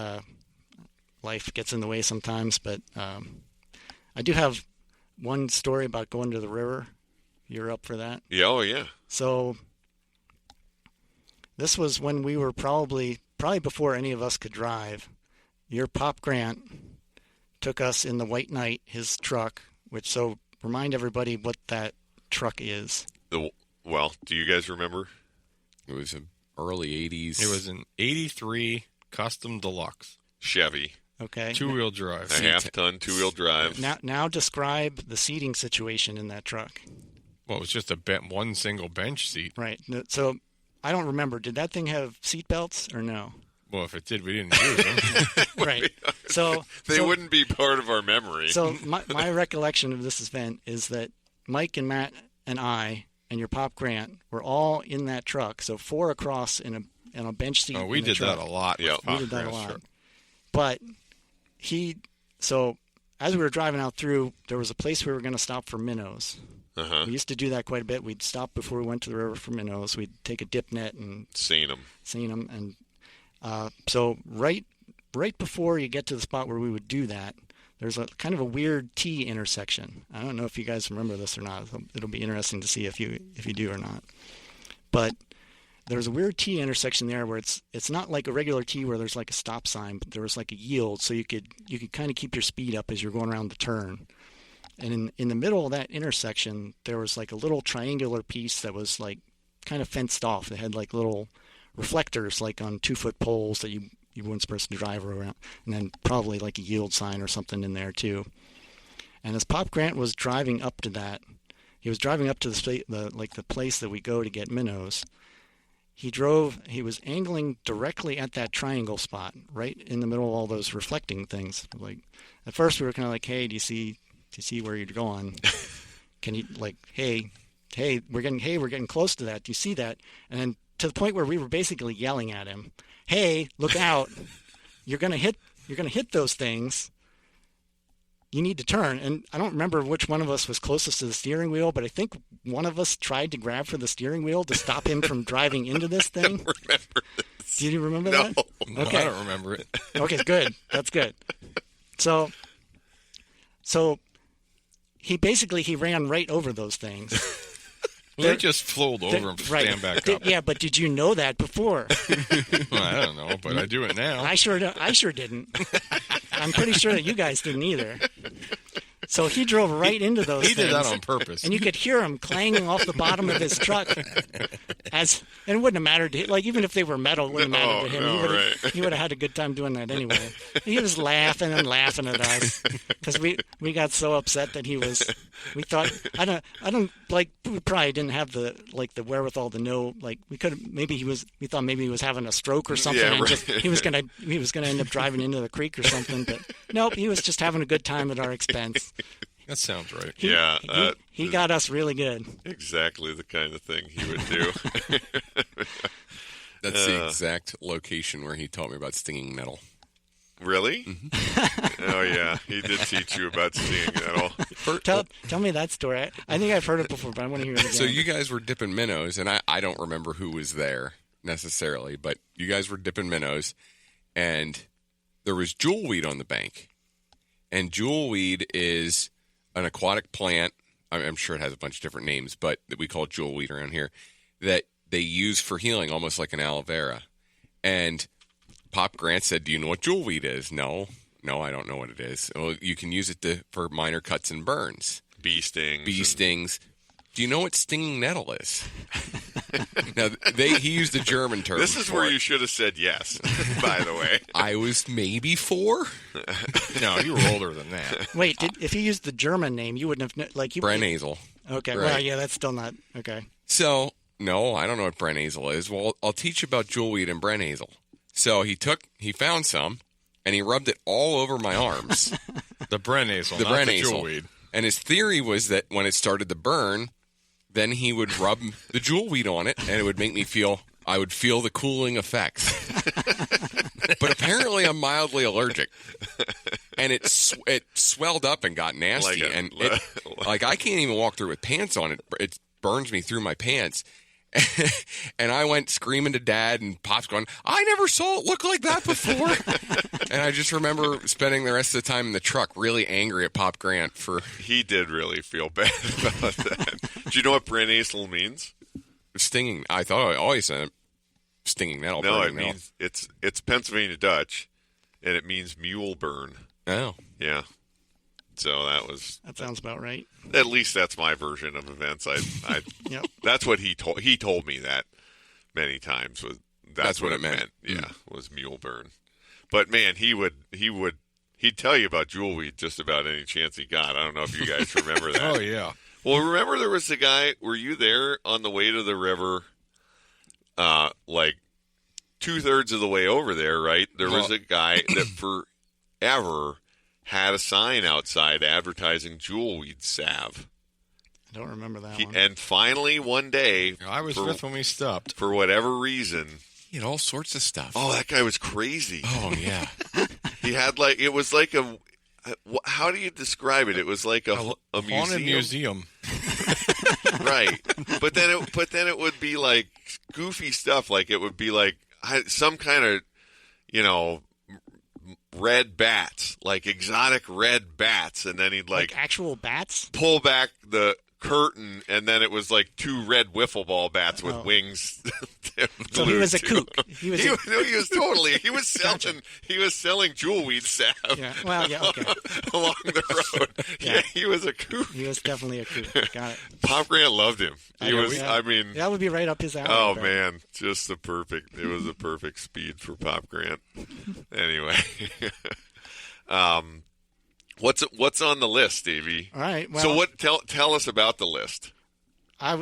life gets in the way sometimes, but I do have one story about going to the river. You're up for that? Yeah, oh yeah. So this was when we were probably before any of us could drive. Your Pop Grant took us in the White Knight, his truck, so remind everybody what that truck is. Well, do you guys remember? It was an early 80s. It was an 83 Custom Deluxe. Chevy. Okay. 2-wheel drive. A half-ton, 2-wheel drive. Now describe the seating situation in that truck. Well, it was just one single bench seat. Right. So I don't remember. Did that thing have seat belts or no? Well, if it did, we didn't use them. Right. So they wouldn't be part of our memory. So my recollection of this event is that Mike and Matt and I and your Pop Grant were all in that truck. So 4 across in a bench seat. Oh, we did that a lot. Yeah, we did that a lot. But so as we were driving out through, there was a place we were going to stop for minnows. Uh-huh. We used to do that quite a bit. We'd stop before we went to the river for minnows. We'd take a dip net and seen them. And so right before you get to the spot where we would do that, there's a kind of a weird T intersection. I don't know if you guys remember this or not. It'll be interesting to see if you do or not. But there's a weird T intersection there where it's not like a regular T where there's like a stop sign, but there was like a yield, so you could kind of keep your speed up as you're going around the turn. And in the middle of that intersection, there was like a little triangular piece that was like kind of fenced off. It had like little reflectors like on 2-foot poles that you weren't supposed to drive around, and then probably like a yield sign or something in there too. And as Pop Grant was driving up to that, he was driving up to the place that we go to get minnows. He was angling directly at that triangle spot, right in the middle of all those reflecting things. Like at first we were kind of like, "Hey, do you see where you're going? Can you like, hey, we're getting close to that. Do you see that?" And then to the point where we were basically yelling at him, "Hey, look out! You're gonna hit those things. You need to turn." And I don't remember which one of us was closest to the steering wheel, but I think one of us tried to grab for the steering wheel to stop him from driving into this thing. I don't remember this. Do you remember No. that? No, Okay. I don't remember it. Okay, good. That's good. So he ran right over those things. Well, they just flowed over and stand back up. Yeah, but did you know that before? Well, I don't know, but I do it now. I sure didn't. I'm pretty sure that you guys didn't either. So he drove right into those things. He did that on purpose. And you could hear him clanging off the bottom of his truck. And it wouldn't have mattered to him. Like, even if they were metal, it wouldn't have mattered to him. He would have had a good time doing that anyway. He was laughing and laughing at us because we got so upset that we thought, we probably didn't have the wherewithal to know, like, we thought maybe he was having a stroke or something. Yeah, and right. just, he was going to end up driving into the creek or something. But nope, he was just having a good time at our expense. That sounds right. He got us really good. Exactly the kind of thing he would do. That's the exact location where he taught me about stinging nettle. Really? Mm-hmm. Oh, yeah. He did teach you about stinging nettle. Tell me that story. I think I've heard it before, but I want to hear it again. So you guys were dipping minnows, and I don't remember who was there necessarily, but you guys were dipping minnows, and there was jewelweed on the bank. And jewelweed is an aquatic plant. I'm sure it has a bunch of different names, but that we call jewelweed around here, that they use for healing, almost like an aloe vera. And Pop Grant said, "Do you know what jewelweed is?" No, I don't know what it is. Well, you can use it for minor cuts and burns. Bee stings. Do you know what stinging nettle is? Now, he used a German term. This is where you should have said yes, by the way. I was maybe 4. No, you were older than that. Wait, if you used the German name, you wouldn't have Brennazel. Okay, Right. well, yeah, that's still not okay. So, no, I don't know what Brennazel is. Well, I'll teach you about jewelweed and Brennazel. So he found some, and he rubbed it all over my arms. The Brennazel, not the jewelweed. And his theory was that when it started to burn, then he would rub the jewelweed on it, and it would make me I would feel the cooling effects. But apparently I'm mildly allergic. And it swelled up and got nasty. I can't even walk through with pants on it. It burns me through my pants. And I went screaming to Dad, and Pop's going, "I never saw it look like that before." And I just remember spending the rest of the time in the truck really angry at Pop Grant for... He did really feel bad about that. Do you know what Brennazel means? Stinging. I thought I always said stinging nettle. No, it means it's Pennsylvania Dutch, and it means mule burn. Oh. Yeah. So that sounds about right. At least that's my version of events. Yep. That's what he told me that many times was that's what it meant. Mm. Yeah, was mule burn. But man, he'd tell you about jewel weed just about any chance he got. I don't know if you guys remember that. Oh, yeah. Well, remember there was the guy, were you there on the way to the river, like 2/3 of the way over there, right? There was a guy that forever had a sign outside advertising jewel weed salve. I don't remember that one. And finally, one day, I was with when we stopped. for whatever reason. He had all sorts of stuff. Oh, that guy was crazy. Oh, yeah. He had it was like a, how do you describe it? It was like a Haunted museum. museum. Right. But then it would be like goofy stuff. Like it would be like some kind of, red bats, like exotic red bats. And then he'd like actual bats? pull back the curtain, and then it was like 2 red wiffle ball bats with wings. So he was a kook. He was selling jewel weed salve. Yeah. Well, yeah, okay. Along the road. Yeah, he was a kook. He was definitely a kook. Got it. Pop Grant loved him. He was. Yeah. I mean, that would be right up his alley. oh but- man, just the perfect. It was a perfect speed for Pop Grant. Anyway, what's on the list, Davey? All right. Well, So tell us about the list.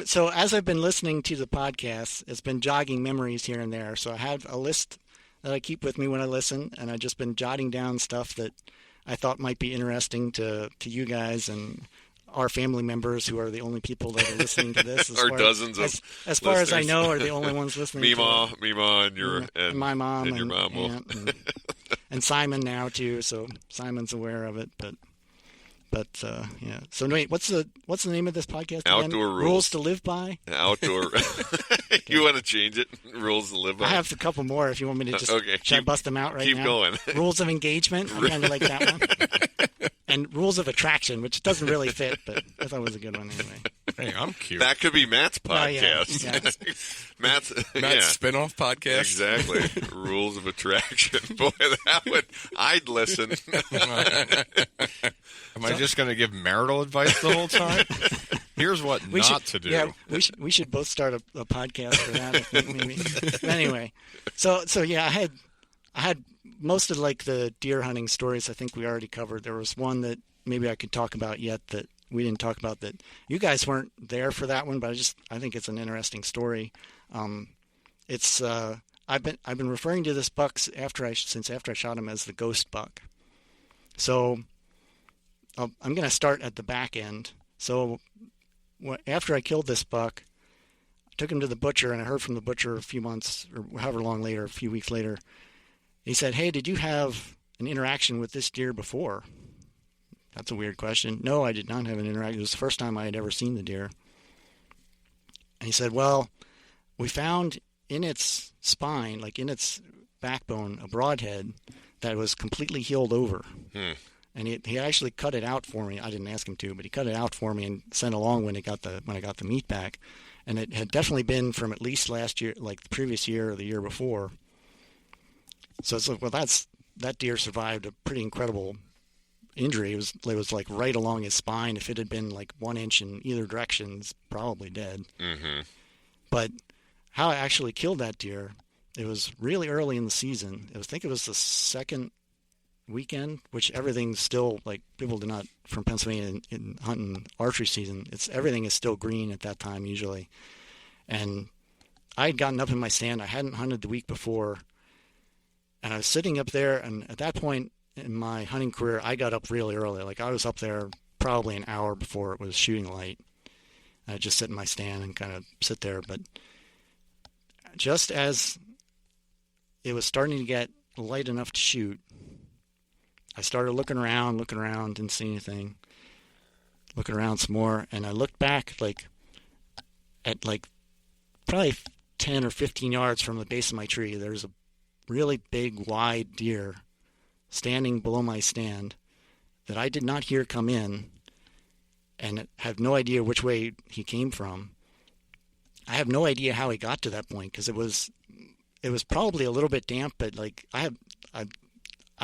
So as I've been listening to the podcast, it's been jogging memories here and there. So I have a list that I keep with me when I listen, and I've just been jotting down stuff that I thought might be interesting to you guys and our family members, who are the only people that are listening to this. Dozens of as far as I listeners. know, are the only ones listening. Mima, to and my mom and your mom will. aunt and Simon now too. So Simon's aware of it, but yeah. So wait, what's the name of this podcast again? Outdoor Rules to Live By. Outdoor. You want to change it? Rules to live by. I have a couple more if you want me to just Okay, should I bust them out right now? Keep going. Rules of engagement. I kind of like that one. And rules of attraction, which doesn't really fit, but I thought it was a good one anyway. Hey, I'm cute. That could be Matt's Oh, yeah, podcast. yeah. Matt's Spinoff podcast. Exactly. Rules of attraction. Boy, I'd listen. Am I just going to give marital advice the whole time? Here's what not to do. Yeah, we should both start a podcast for that. I think, maybe. Anyway, so yeah, I had most of like the deer hunting stories. I think we already covered. There was one that maybe I could talk about yet that we didn't talk about, that you guys weren't there for that one, but I think it's an interesting story. It's I've been referring to this buck after I shot him as the ghost buck. So I'm going to start at the back end. So after I killed this buck, I took him to the butcher, and I heard from the butcher a few months or however long later, a few weeks later. He said, "Hey, did you have an interaction with this deer before?" That's a weird question. No, I did not have an interaction. It was the first time I had ever seen the deer. And he said, "Well, we found in its spine, like in its backbone, a broadhead that was completely healed over." And he actually cut it out for me. I didn't ask him to, but he cut it out for me and sent along when I got the meat back. And it had definitely been from at least last year, like the previous year or the year before. So it's like, well, that deer survived a pretty incredible injury. It was like right along his spine. If it had been like 1 inch in either direction, it's probably dead. Mm-hmm. But how I actually killed that deer, it was really early in the season. I think it was the second weekend, which everything's still, like, people do not, from Pennsylvania in hunting archery season, everything is still green at that time usually. And I had gotten up in my stand. I hadn't hunted the week before, and I was sitting up there, and at that point in my hunting career, I got up really early. Like, I was up there probably an hour before it was shooting light. I'd just sit in my stand and kind of sit there. But just as it was starting to get light enough to shoot, I started looking around, didn't see anything. Looking around some more, and I looked back at probably 10 or 15 yards from the base of my tree. There's a really big, wide deer standing below my stand that I did not hear come in, and have no idea which way he came from. I have no idea how he got to that point, because it was probably a little bit damp, but like I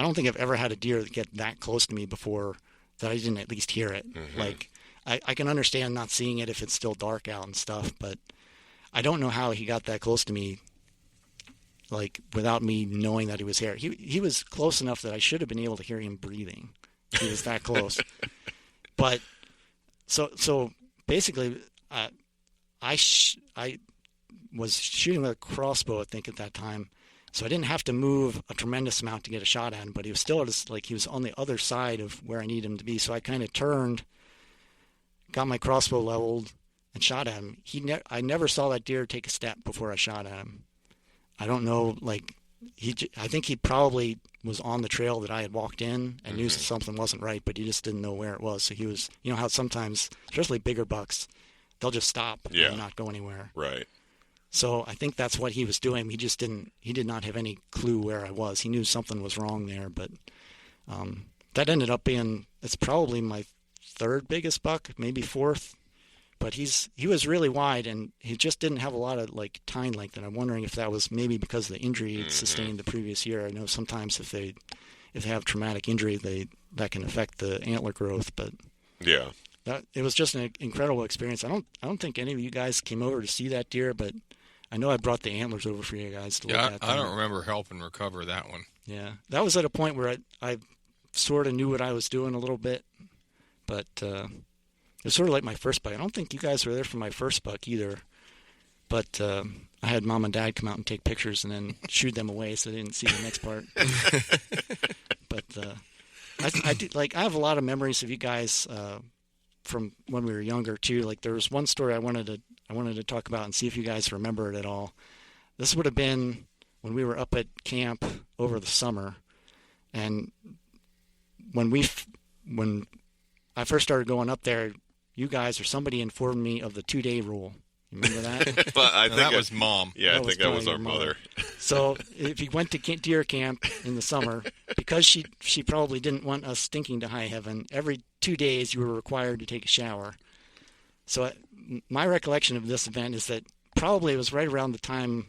don't think I've ever had a deer get that close to me before that I didn't at least hear it. Mm-hmm. Like, I can understand not seeing it if it's still dark out and stuff, but I don't know how he got that close to me, like, without me knowing that he was here. He was close enough that I should have been able to hear him breathing. He was that close. But so basically, I was shooting with a crossbow, I think, at that time. So I didn't have to move a tremendous amount to get a shot at him, but he was still he was on the other side of where I needed him to be. So I kind of turned, got my crossbow leveled, and shot at him. I never saw that deer take a step before I shot at him. I don't know, like, I think he probably was on the trail that I had walked in and knew something wasn't right, but he just didn't know where it was. So he was, you know how sometimes, especially bigger bucks, they'll just stop and not go anywhere. Right. So I think that's what he was doing. He did not have any clue where I was. He knew something was wrong there, but that ended up being, it's probably my third biggest buck, maybe fourth. But he was really wide, and he just didn't have a lot of, like, tine length. And I'm wondering if that was maybe because of the injury he'd sustained the previous year. I know sometimes if they have traumatic injury, that can affect the antler growth. But yeah, it was just an incredible experience. I don't think any of you guys came over to see that deer, but I know I brought the antlers over for you guys to look at. I don't remember helping recover that one. Yeah, that was at a point where I sort of knew what I was doing a little bit, but it was sort of like my first buck. I don't think you guys were there for my first buck either, but I had Mom and Dad come out and take pictures and then shooed them away so they didn't see the next part. But I have a lot of memories of you guys from when we were younger too. Like, there was one story I wanted to talk about and see if you guys remember it at all. This would have been when we were up at camp over the summer, and when I first started going up there, you guys or somebody informed me of the 2-day rule. You remember that? But I think that was Mom. Yeah, I think that was our mother. So if you went to deer camp in the summer, because she probably didn't want us stinking to high heaven, every 2 days you were required to take a shower. So my recollection of this event is that probably it was right around the time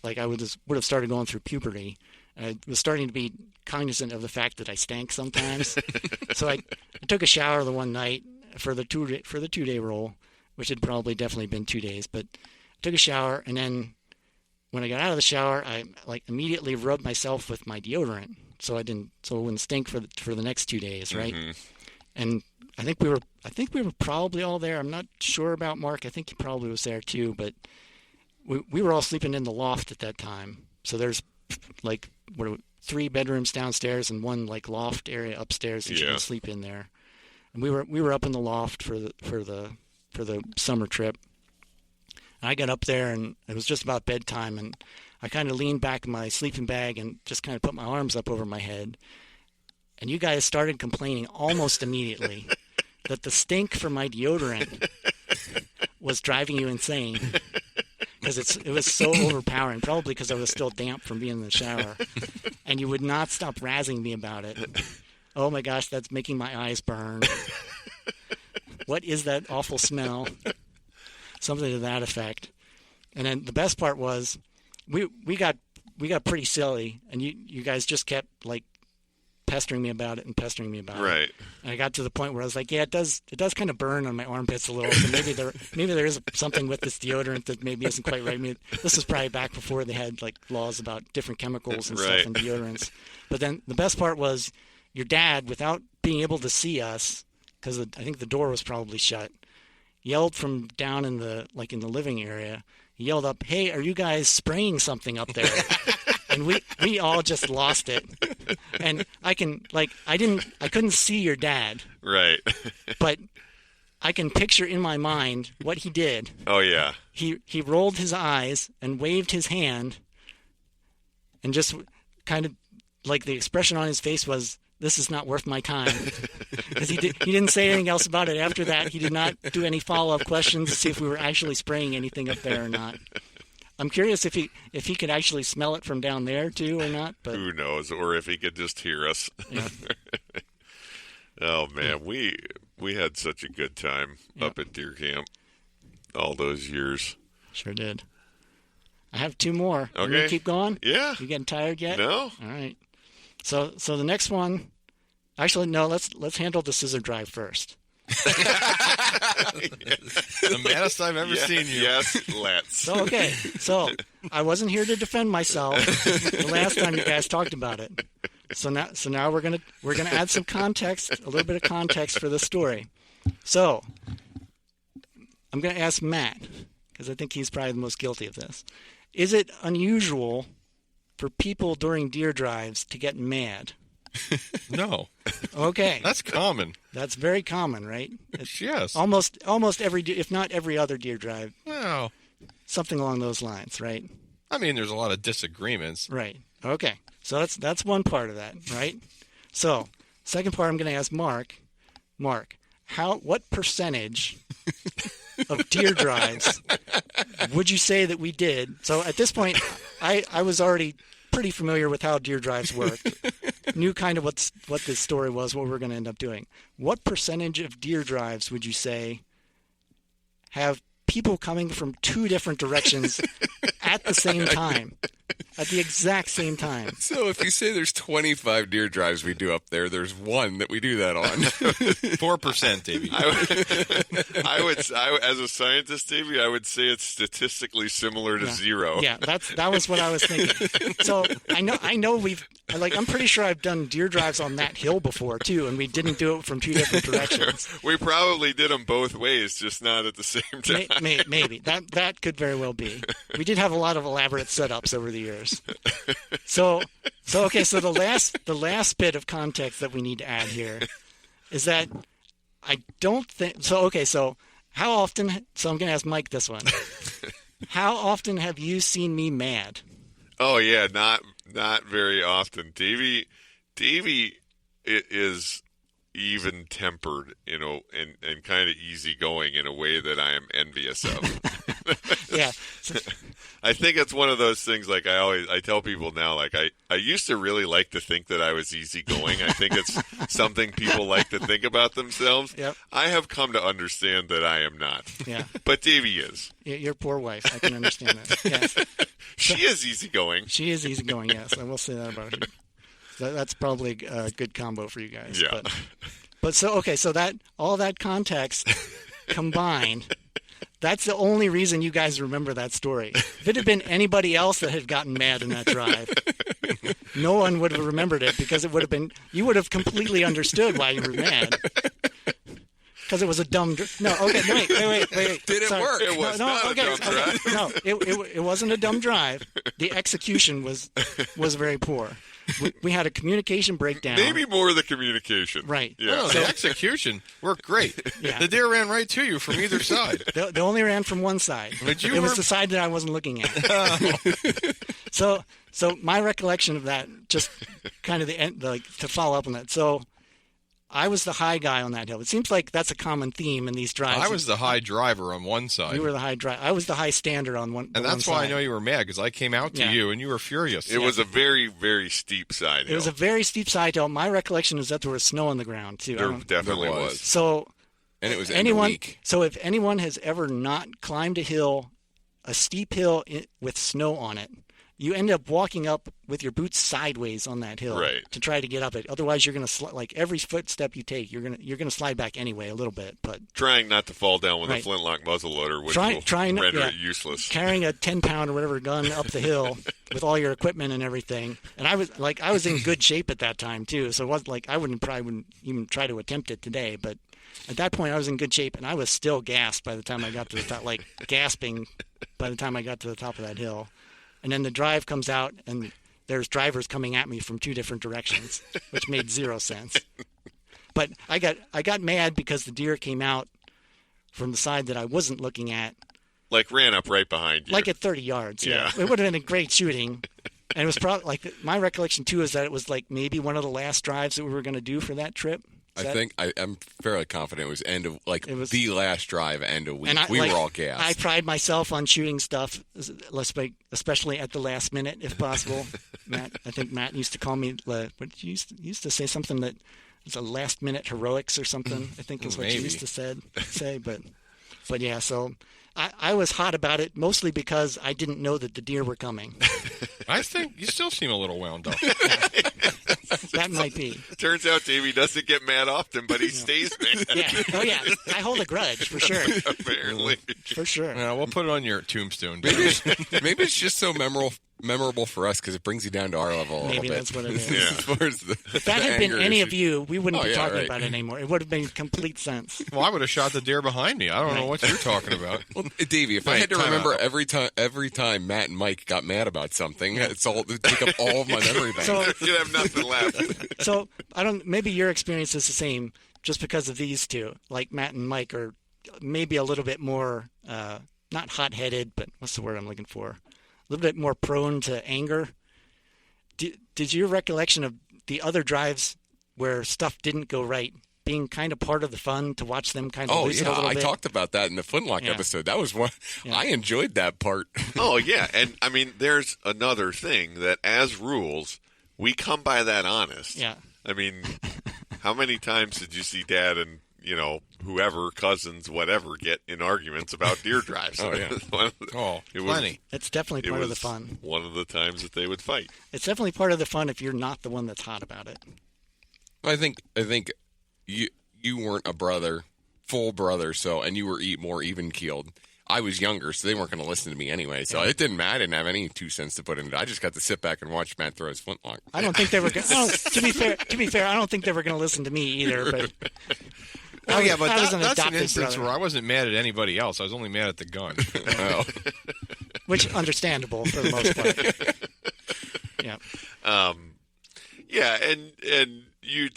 I would have started going through puberty. I was starting to be cognizant of the fact that I stank sometimes. So I took a shower the one night for the 2-day rule, which had probably definitely been 2 days. But I took a shower, and then when I got out of the shower, I immediately rubbed myself with my deodorant, so it wouldn't stink for the next 2 days, right? Mm-hmm. And I think we were probably all there. I'm not sure about Mark. I think he probably was there too, but we were all sleeping in the loft at that time. So there's 3 bedrooms downstairs and one loft area upstairs that you can sleep in there. And we were up in the loft for the summer trip. And I got up there and it was just about bedtime, and I kind of leaned back in my sleeping bag and just kind of put my arms up over my head. And you guys started complaining almost immediately that the stink from my deodorant was driving you insane. Because it was so overpowering, probably because I was still damp from being in the shower. And you would not stop razzing me about it. Oh my gosh, that's making my eyes burn. What is that awful smell? Something to that effect. And then the best part was we got pretty silly, and you guys just kept pestering me about it. Right. And I got to the point where I was like, yeah, it does kind of burn on my armpits a little. So maybe there is something with this deodorant that maybe isn't quite right. I mean, this was probably back before they had laws about different chemicals and stuff in deodorants. But then the best part was your dad, without being able to see us, because I think the door was probably shut, yelled from down in the living area. He yelled up, "Hey, are you guys spraying something up there?" And we all just lost it. And I couldn't see your dad. Right. But I can picture in my mind what he did. Oh yeah. He rolled his eyes and waved his hand, and just kind of the expression on his face was, "This is not worth my time." Because he didn't say anything else about it after that. He did not do any follow-up questions to see if we were actually spraying anything up there or not. I'm curious if he could actually smell it from down there too or not. But who knows? Or if he could just hear us. Yeah. Oh man, we had such a good time up at deer camp all those years. Sure did. I have 2 more. Okay. You keep going? Yeah. You getting tired yet? No. All right. So the next one Actually, no. Let's handle the scissor drive first. The maddest I've ever seen you. Yes, let's. So I wasn't here to defend myself the last time you guys talked about it. So now we're gonna add some context, a little bit of context for the story. So I'm gonna ask Matt, because I think he's probably the most guilty of this. Is it unusual for people during deer drives to get mad? No. Okay. That's common. That's very common, right? Yes. Almost every, if not every other deer drive, Well, something along those lines, right? I mean, there's a lot of disagreements. Right. Okay. So that's one part of that, right? So, second part, I'm going to ask Mark. Mark, what percentage of deer drives would you say that we did? So at this point, I was already pretty familiar with how deer drives work. Knew kind of what this story was, what we were going to end up doing. What percentage of deer drives would you say have people coming from two different directions at the same time? At the exact same time. So if you say there's 25 deer drives we do up there, there's one that we do that on. 4%, Davey. I would, as a scientist, Davey, I would say it's statistically similar to zero. Yeah, that was what I was thinking. So I know I'm pretty sure I've done deer drives on that hill before too, and we didn't do it from two different directions. We probably did them both ways, just not at the same time. Maybe that could very well be. We did have a lot of elaborate setups over the years. So the last bit of context that we need to add here is that I don't think so. Okay, so how often? So I'm going to ask Mike this one. How often have you seen me mad? Oh yeah, not very often. Davey is even tempered, and kind of easygoing in a way that I am envious of. Yeah. I think it's one of those things, like I tell people now, like I used to really like to think that I was easygoing. I think it's something people like to think about themselves. Yep. I have come to understand that I am not. Yeah. But Davey is. Your poor wife. I can understand that. Yes. She is easygoing. She is easygoing, yes. I will say that about her. That's probably a good combo for you guys. Yeah. But so that all that context combined, that's the only reason you guys remember that story. If it had been anybody else that had gotten mad in that drive, no one would have remembered it, because you would have completely understood why you were mad. Because it was a dumb no, okay, wait. Did it work? It was not a dumb drive. No, it wasn't a dumb drive. The execution was very poor. We had a communication breakdown. Maybe more the communication. Right. Yeah. Oh, the execution worked great. Yeah. The deer ran right to you from either side. They only ran from one side. But it was the side that I wasn't looking at. So my recollection of that, just kind of the end, to follow up on that. So I was the high guy on that hill. It seems like that's a common theme in these drives. I was the high driver on one side. You were the high driver. I was the high stander on one. And that's one why side. I know you were mad, because I came out to you and you were furious. It was a very, very steep side hill. It was a very steep side hill. My recollection is that there was snow on the ground too. There definitely There was. was. So, And it was end of week. So if anyone has ever not climbed a steep hill with snow on it, you end up walking up with your boots sideways on that hill to try to get up it. Otherwise, you're going to like every footstep you take, you're going to slide back anyway a little bit. But trying not to fall down with a flintlock muzzleloader, which will render it useless. Carrying a 10-pound or whatever gun up the hill with all your equipment and everything. And I was in good shape at that time too, so it wasn't like I probably wouldn't even try to attempt it today. But at that point, I was in good shape, and I was still gassed by the time I got to the top, like gasping by the time I got to the top of that hill. And then the drive comes out, and there's drivers coming at me from two different directions, which made zero sense. But I got mad because the deer came out from the side that I wasn't looking at. Like ran up right behind you. Like at 30 yards. Yeah. It would have been a great shooting. And it was probably like my recollection too is that it was like maybe one of the last drives that we were going to do for that trip. I'm fairly confident it was the last drive end of week. And we were all gassed. I pride myself on shooting stuff, especially at the last minute, if possible. I think Matt used to call me. What you used to say something that was a last minute heroics or something. I think is what you used to say. But yeah. So I was hot about it mostly because I didn't know that the deer were coming. I think you still seem a little wound up. That might be. Turns out Davey doesn't get mad often, but he stays mad. Yeah. Oh, yeah. I hold a grudge, for sure. Apparently. For sure. Yeah, we'll put it on your tombstone. Maybe it's just so memorable for us because it brings you down to our level a Maybe little bit. that's what it is. Yeah. As far as If that had been anger any issue. of you, we wouldn't Oh, be yeah, talking right. about it anymore. It would have made complete sense. Well, I would have shot the deer behind me. I don't know what you're talking about. Well, Davey, if I Wait, had to time remember out. every time Matt and Mike got mad about something, it would take up all of my memory bank. So, You'd have nothing left. so maybe your experience is the same just because of these two. Like Matt and Mike are maybe a little bit more, not hot-headed, but what's the word I'm looking for? A little bit more prone to anger. Did your recollection of the other drives where stuff didn't go right being kind of part of the fun to watch them kind of lose it a little I bit? talked about that in the Flintlock Yeah. episode. That was one. Yeah. I enjoyed that part. Oh, yeah. And, I mean, there's another thing that as rules, we come by that honest. Yeah. I mean, how many times did you see Dad and, whoever, cousins, whatever, get in arguments about deer drives? Oh, yeah. Plenty. It's definitely It part of was the fun. one of the times that they would fight. It's definitely part of the fun if you're not the one that's hot about it. I think you weren't a full brother, and you were more even keeled. I was younger, so they weren't going to listen to me anyway. So it didn't matter. I didn't have any 2 cents to put into it. I just got to sit back and watch Matt throw his flintlock. I don't think they were. To be fair, I don't think they were going to listen to me either. But Oh, yeah, but I was an that's an adopted instance brother. where I wasn't mad at anybody else. I was only mad at the gun. Oh. which understandable for the most part. Yeah. Yeah, and you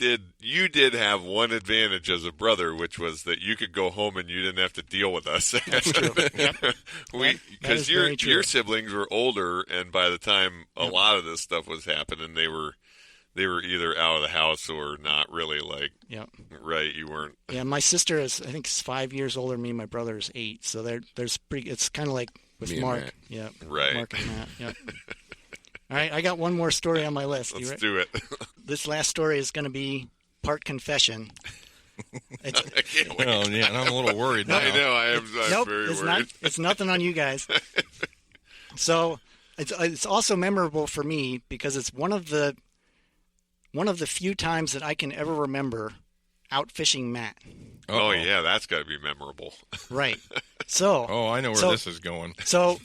did have one advantage as a brother, which was that you could go home and you didn't have to deal with us. That's true. Yep. That is Because very true. your siblings were older, and by the time a lot of this stuff was happening, they were either out of the house or not really Yep. right. You weren't. Yeah, my sister is, I think, is 5 years older than me. My brother is 8. So there's pretty. It's kind of like with Me and Mark. Matt. Yeah. Right. Mark and Matt. Yep. All right, I got one more story on my list. Let's do it. This last story is going to be part confession. It's, I can't wait. Oh, yeah, and I'm a little worried now. I know. I'm nope, very it's worried. not. It's nothing on you guys. So it's also memorable for me because it's one of the few times that I can ever remember out fishing Matt. Oh yeah, that's got to be memorable. Right. So. Oh, I know where this is going. So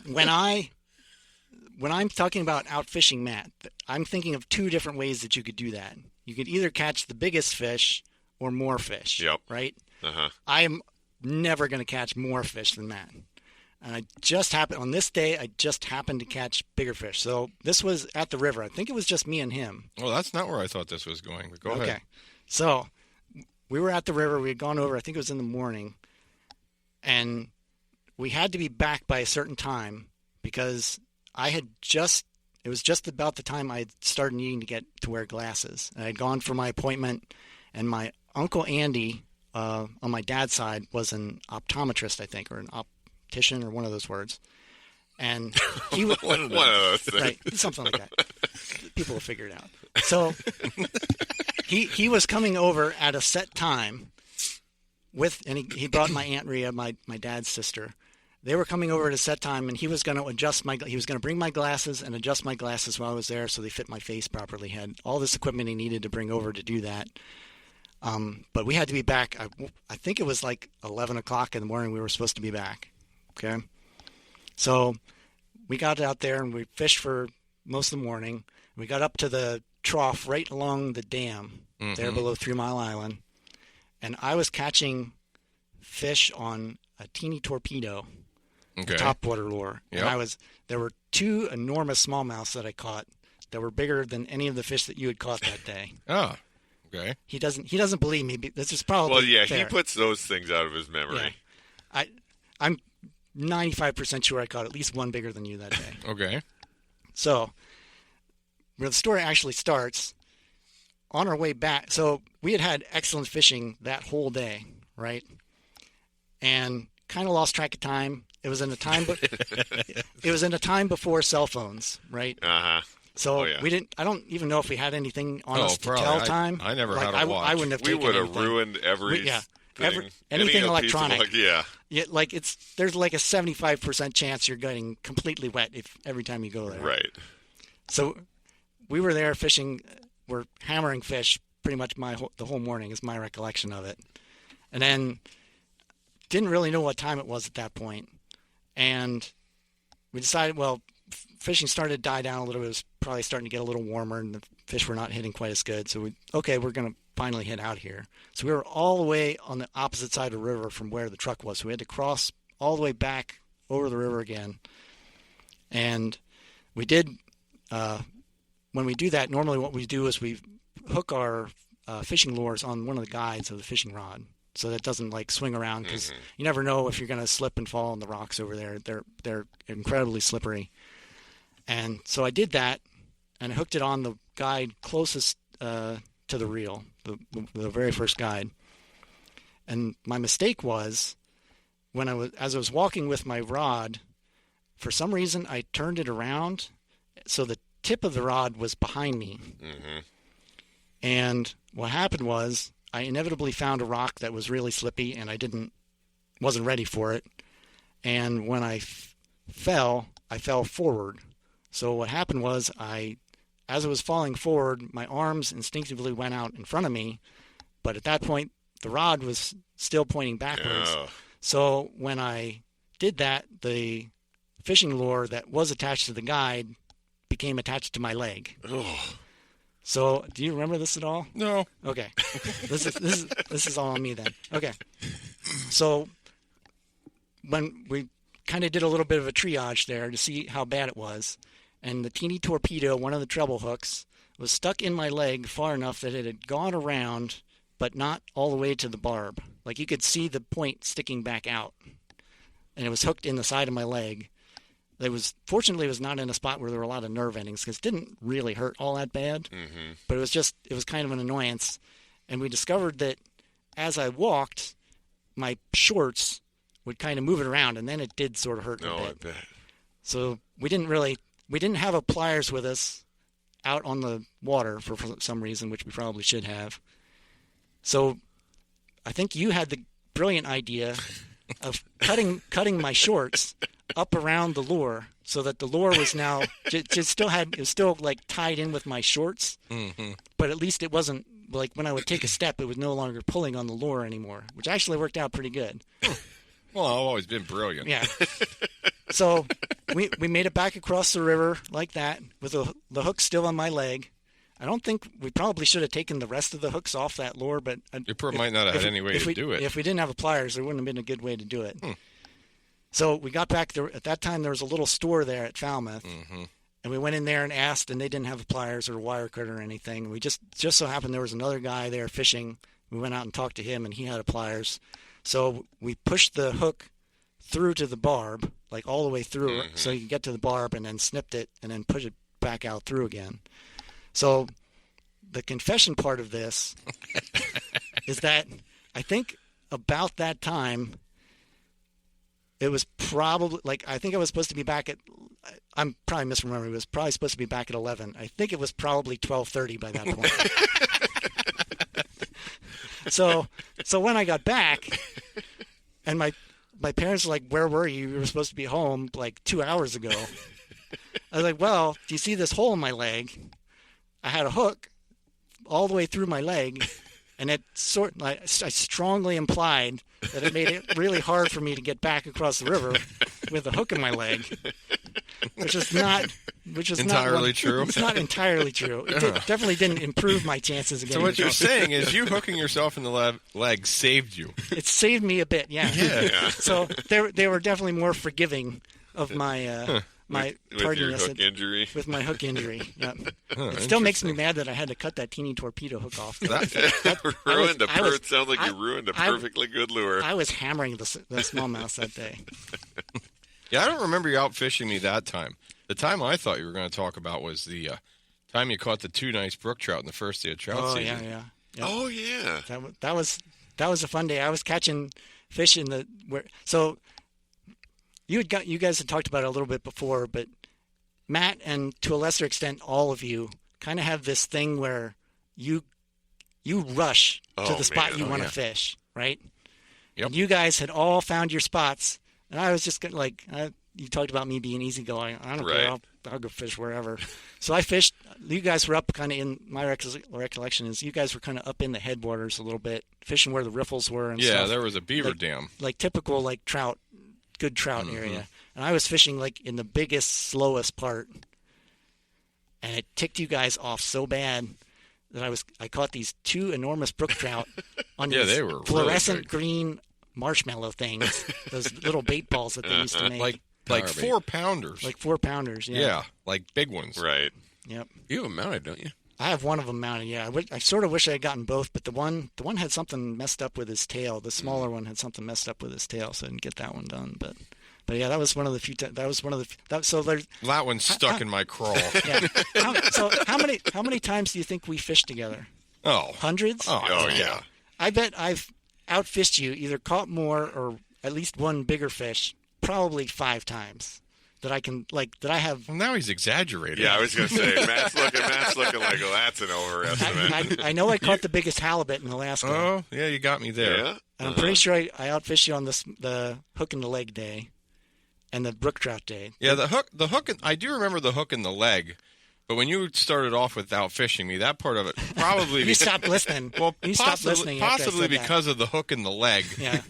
when I'm talking about out fishing Matt, I'm thinking of two different ways that you could do that. You could either catch the biggest fish or more fish. Yep. Right? Uh-huh. I am never going to catch more fish than Matt. And on this day, I just happened to catch bigger fish. So this was at the river. I think it was just me and him. Well, that's not where I thought this was going. But go Okay. ahead. So we were at the river. We had gone over, I think it was in the morning. And we had to be back by a certain time because it was just about the time I started needing to get to wear glasses. And I had gone for my appointment, and my Uncle Andy on my dad's side was an optometrist, I think, or an optician, or one of those words. And he was One of those things. right, something like that. People will figure it out. So he was coming over at a set time and he brought my Aunt Rhea, my dad's sister. They were coming over at a set time, and he was going to bring my glasses and adjust my glasses while I was there so they fit my face properly. He had all this equipment he needed to bring over to do that. But we had to be back. I think it was like 11 o'clock in the morning we were supposed to be back. Okay. So we got out there and we fished for most of the morning. We got up to the trough right along the dam there below 3 Mile Island. And I was catching fish on a teeny torpedo, Okay. topwater lure. Yep. And there were 2 enormous smallmouths that I caught that were bigger than any of the fish that you had caught that day. Oh, okay. He doesn't believe me. This is probably Well, yeah, fair. he puts those things out of his memory. Yeah. I'm 95% sure I caught at least one bigger than you that day. Okay. So, where the story actually starts, on our way back, so we had excellent fishing that whole day, right? And kind of lost track of time. It was in a time before cell phones, right? Uh-huh. So Oh, yeah. I don't even know if we had anything on Oh, us to probably. tell time. I never had a watch. I wouldn't have We taken would have anything. ruined every Yeah. anything anything a piece of electronic. yeah. Yeah, like there's like a 75% chance you're getting completely wet every time you go there. Right. So we were there fishing. We're hammering fish pretty much the whole morning is my recollection of it. And then didn't really know what time it was at that point. And we decided, well, fishing started to die down a little bit. It was probably starting to get a little warmer and the fish were not hitting quite as good. So we're going to finally head out here. So we were all the way on the opposite side of the river from where the truck was. So we had to cross all the way back over the river again. And we did, when we do that, normally what we do is we hook our fishing lures on one of the guides of the fishing rod, so that it doesn't like swing around, because you never know if you're going to slip and fall on the rocks over there. They're incredibly slippery. And so I did that, and I hooked it on the guide closest to the reel, the very first guide. And my mistake was as I was walking with my rod, for some reason I turned it around so the tip of the rod was behind me. And what happened was I inevitably found a rock that was really slippy, and I wasn't ready for it. And when I fell forward. So what happened was as I was falling forward, my arms instinctively went out in front of me, but at that point the rod was still pointing backwards. Oh. So when I did that, the fishing lure that was attached to the guide became attached to my leg. Oh. So, do you remember this at all? No. Okay. This is all on me then. Okay. So, when we kind of did a little bit of a triage there to see how bad it was, and the teeny torpedo, one of the treble hooks, was stuck in my leg far enough that it had gone around, but not all the way to the barb. Like you could see the point sticking back out, and it was hooked in the side of my leg. Fortunately, it was not in a spot where there were a lot of nerve endings, because it didn't really hurt all that bad. But it was kind of an annoyance. And we discovered that as I walked, my shorts would kind of move it around, and then it did sort of hurt a bit. I bet. So we didn't have a pliers with us out on the water for some reason, which we probably should have. So I think you had the brilliant idea of cutting my shorts up around the lure, so that the lure was now it was still like tied in with my shorts, but at least it wasn't like when I would take a step, it was no longer pulling on the lure anymore, which actually worked out pretty good. Well, I've always been brilliant. Yeah. So we made it back across the river like that with the hook still on my leg. I don't think we probably should have taken the rest of the hooks off that lure, but You might not have had any way to do it. If we didn't have a pliers, there wouldn't have been a good way to do it. So we got back there. At that time, there was a little store there at Falmouth, and we went in there and asked, and they didn't have a pliers or a wire cutter or anything. We just so happened there was another guy there fishing. We went out and talked to him, and he had a pliers. So we pushed the hook through to the barb, like all the way through, so you could get to the barb, and then snipped it, and then push it back out through again. So the confession part of this is that I think about that time, it was probably, I think I was supposed to be back at, I'm probably misremembering, it was probably supposed to be back at 11. I think it was probably 12:30 by that point. So when I got back, and my parents were like, "Where were you? You were supposed to be home like 2 hours ago." I was like, "Well, do you see this hole in my leg? I had a hook all the way through my leg, and I strongly implied that it made it really hard for me to get back across the river with a hook in my leg, which is entirely true. It's not entirely true. It definitely didn't improve my chances of getting. So what you're saying is you hooking yourself in the leg saved you. It saved me a bit, yeah. So they were definitely more forgiving of my my tardiness with my hook injury. Yep. It still makes me mad that I had to cut that teeny torpedo hook off. Sounds like you ruined a perfectly good lure. I was hammering the smallmouth that day. Yeah, I don't remember you out fishing me that time. The time I thought you were going to talk about was the time you caught the 2 nice brook trout in the first day of trout season. Yeah. Yep. Oh yeah. That was a fun day. I was catching fish so you guys had talked about it a little bit before, but Matt, and to a lesser extent all of you, kind of have this thing where you rush to the spot you want to fish, right? Yep. And you guys had all found your spots, and I was just like, you talked about me being easygoing. I don't care. I'll go fish wherever. So I fished. You guys were up kind of in my recollection is you guys were kind of up in the headwaters a little bit, fishing where the riffles were and stuff. Yeah, there was a beaver dam. Like typical like trout, good trout area. And I was fishing like in the biggest, slowest part. And it ticked you guys off so bad that I caught these 2 enormous brook trout on these they were fluorescent really green marshmallow things, those little bait balls that they used to make. Like 4-pounders. Like 4-pounders, yeah. Yeah, like big ones. Right. Yep. You have them mounted, don't you? I have one of them mounted, yeah. I sort of wish I had gotten both, but the one had something messed up with his tail. The smaller one had something messed up with his tail, so I didn't get that one done. But yeah, that was one of the few times. That was one of the. So there's that one's stuck in my crawl. Yeah. So how many times do you think we fished together? Oh, Hundreds? Oh yeah. I bet I've outfished you, either caught more or at least one bigger fish, probably 5 times. That I have. Well, now he's exaggerating. Yeah, I was going to say, Matt's looking like, oh, that's an overestimate. I know I caught the biggest halibut in Alaska. Oh, yeah, you got me there. Yeah. And I'm pretty sure I outfished you on the hook and the leg day and the brook trout day. Yeah, the hook. I do remember the hook in the leg, but when you started off with outfishing me, that part of it probably You stopped listening. Well, you stopped listening. after I possibly said that. because of the hook in the leg. Yeah.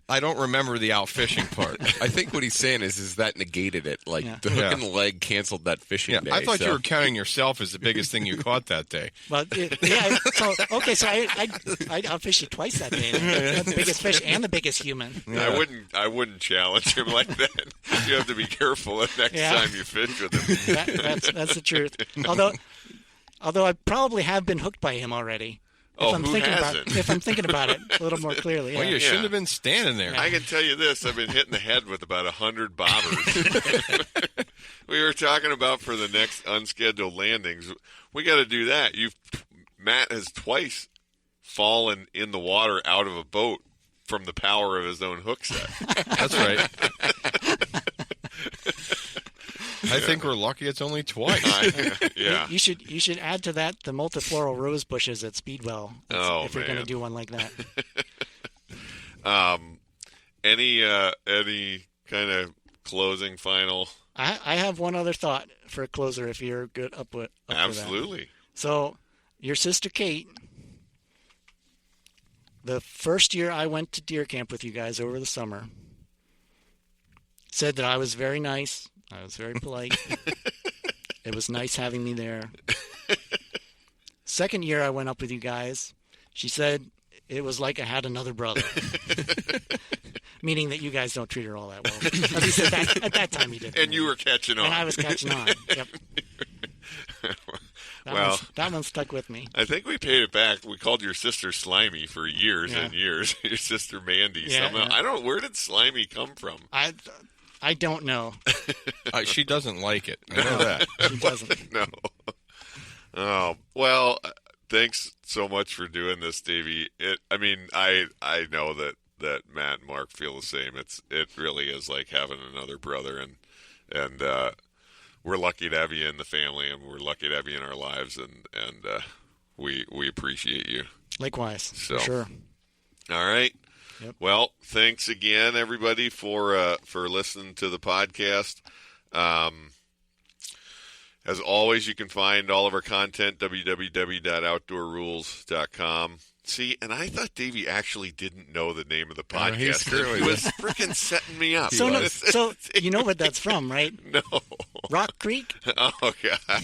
I don't remember the outfishing part. I think what he's saying is that negated it. Like Yeah. the hook and the leg canceled that fishing day. I thought so. you were counting yourself as the biggest thing you caught that day. But yeah, so I outfished you twice that day. The biggest fish and the biggest human. Yeah. I wouldn't challenge him like that. You have to be careful the next time you fish with him. That's the truth. Although I probably have been hooked by him already. Who hasn't? If I'm thinking about it a little more clearly. Well, Yeah. you shouldn't have been standing there. I can tell you this: I've been hitting the head with about 100 bobbers. We were talking about for the next unscheduled landings. We got to do that. Matt has twice fallen in the water out of a boat from the power of his own hook set. That's right. I think we're lucky it's only twice. Yeah. You should add to that the multifloral rose bushes at Speedwell. If you're going to do one like that. Any kind of closing final? I have one other thought for a closer if you're good up for that. Absolutely. So, your sister Kate, the first year I went to deer camp with you guys over the summer, said that I was very nice. I was very polite. It was nice having me there. Second year I went up with you guys, she said it was like I had another brother. Meaning that you guys don't treat her all that well. At least at that time you did. And you were catching on. And I was catching on. Yep. That one stuck with me. I think we paid it back. We called your sister Slimy for years and years. Your sister Mandy. Yeah, somehow. yeah. I don't. Where did Slimy come from? I don't know. She doesn't like it. I know that. She doesn't. No. Oh well. Thanks so much for doing this, Davey. I know that Matt and Mark feel the same. It really is like having another brother, and we're lucky to have you in the family, and we're lucky to have you in our lives, and we appreciate you. Likewise. So. For sure. All right. Yep. Well, thanks again, everybody, for listening to the podcast. As always, you can find all of our content, www.outdoorrules.com. See, and I thought Davey actually didn't know the name of the podcast. he's screwing He was freaking setting me up. So you know what that's from, right? No. Rock Creek? Oh, God.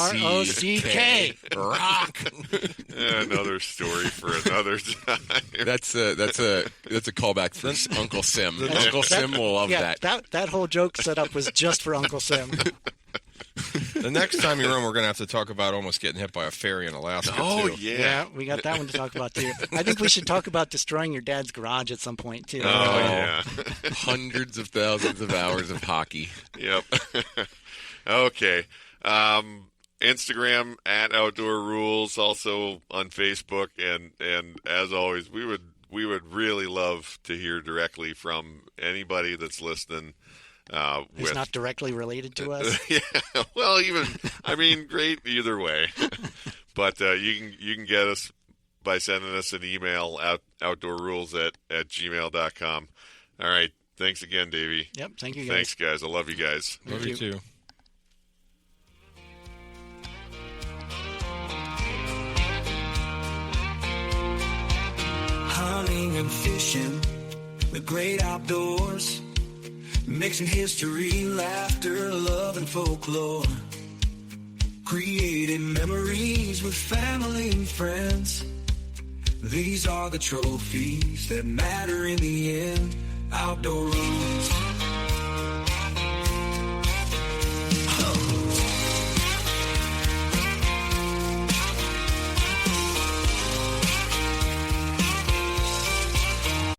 R-O-C-K. Rock. Another story for another time. That's a callback for Uncle Sim. Uncle Sim will love that. That whole joke set up was just for Uncle Sim. The next time you're on, we're going to have to talk about almost getting hit by a ferry in Alaska, Oh, too. yeah. We got that one to talk about, too. I think we should talk about destroying your dad's garage at some point, too. Oh, yeah. Hundreds of thousands of hours of hockey. Yep. Okay. Instagram at Outdoor Rules, also on Facebook, and as always, we would really love to hear directly from anybody that's listening. It's not directly related to us. Yeah. Well, great either way. But you can get us by sending us an email, outdoorrules@gmail.com. All right. Thanks again, Davey. Yep. Thank you, guys. Thanks, guys. I love you guys. Love you too. Hunting and fishing, the great outdoors, mixing history, laughter, love, and folklore, creating memories with family and friends. These are the trophies that matter in the end. Outdoor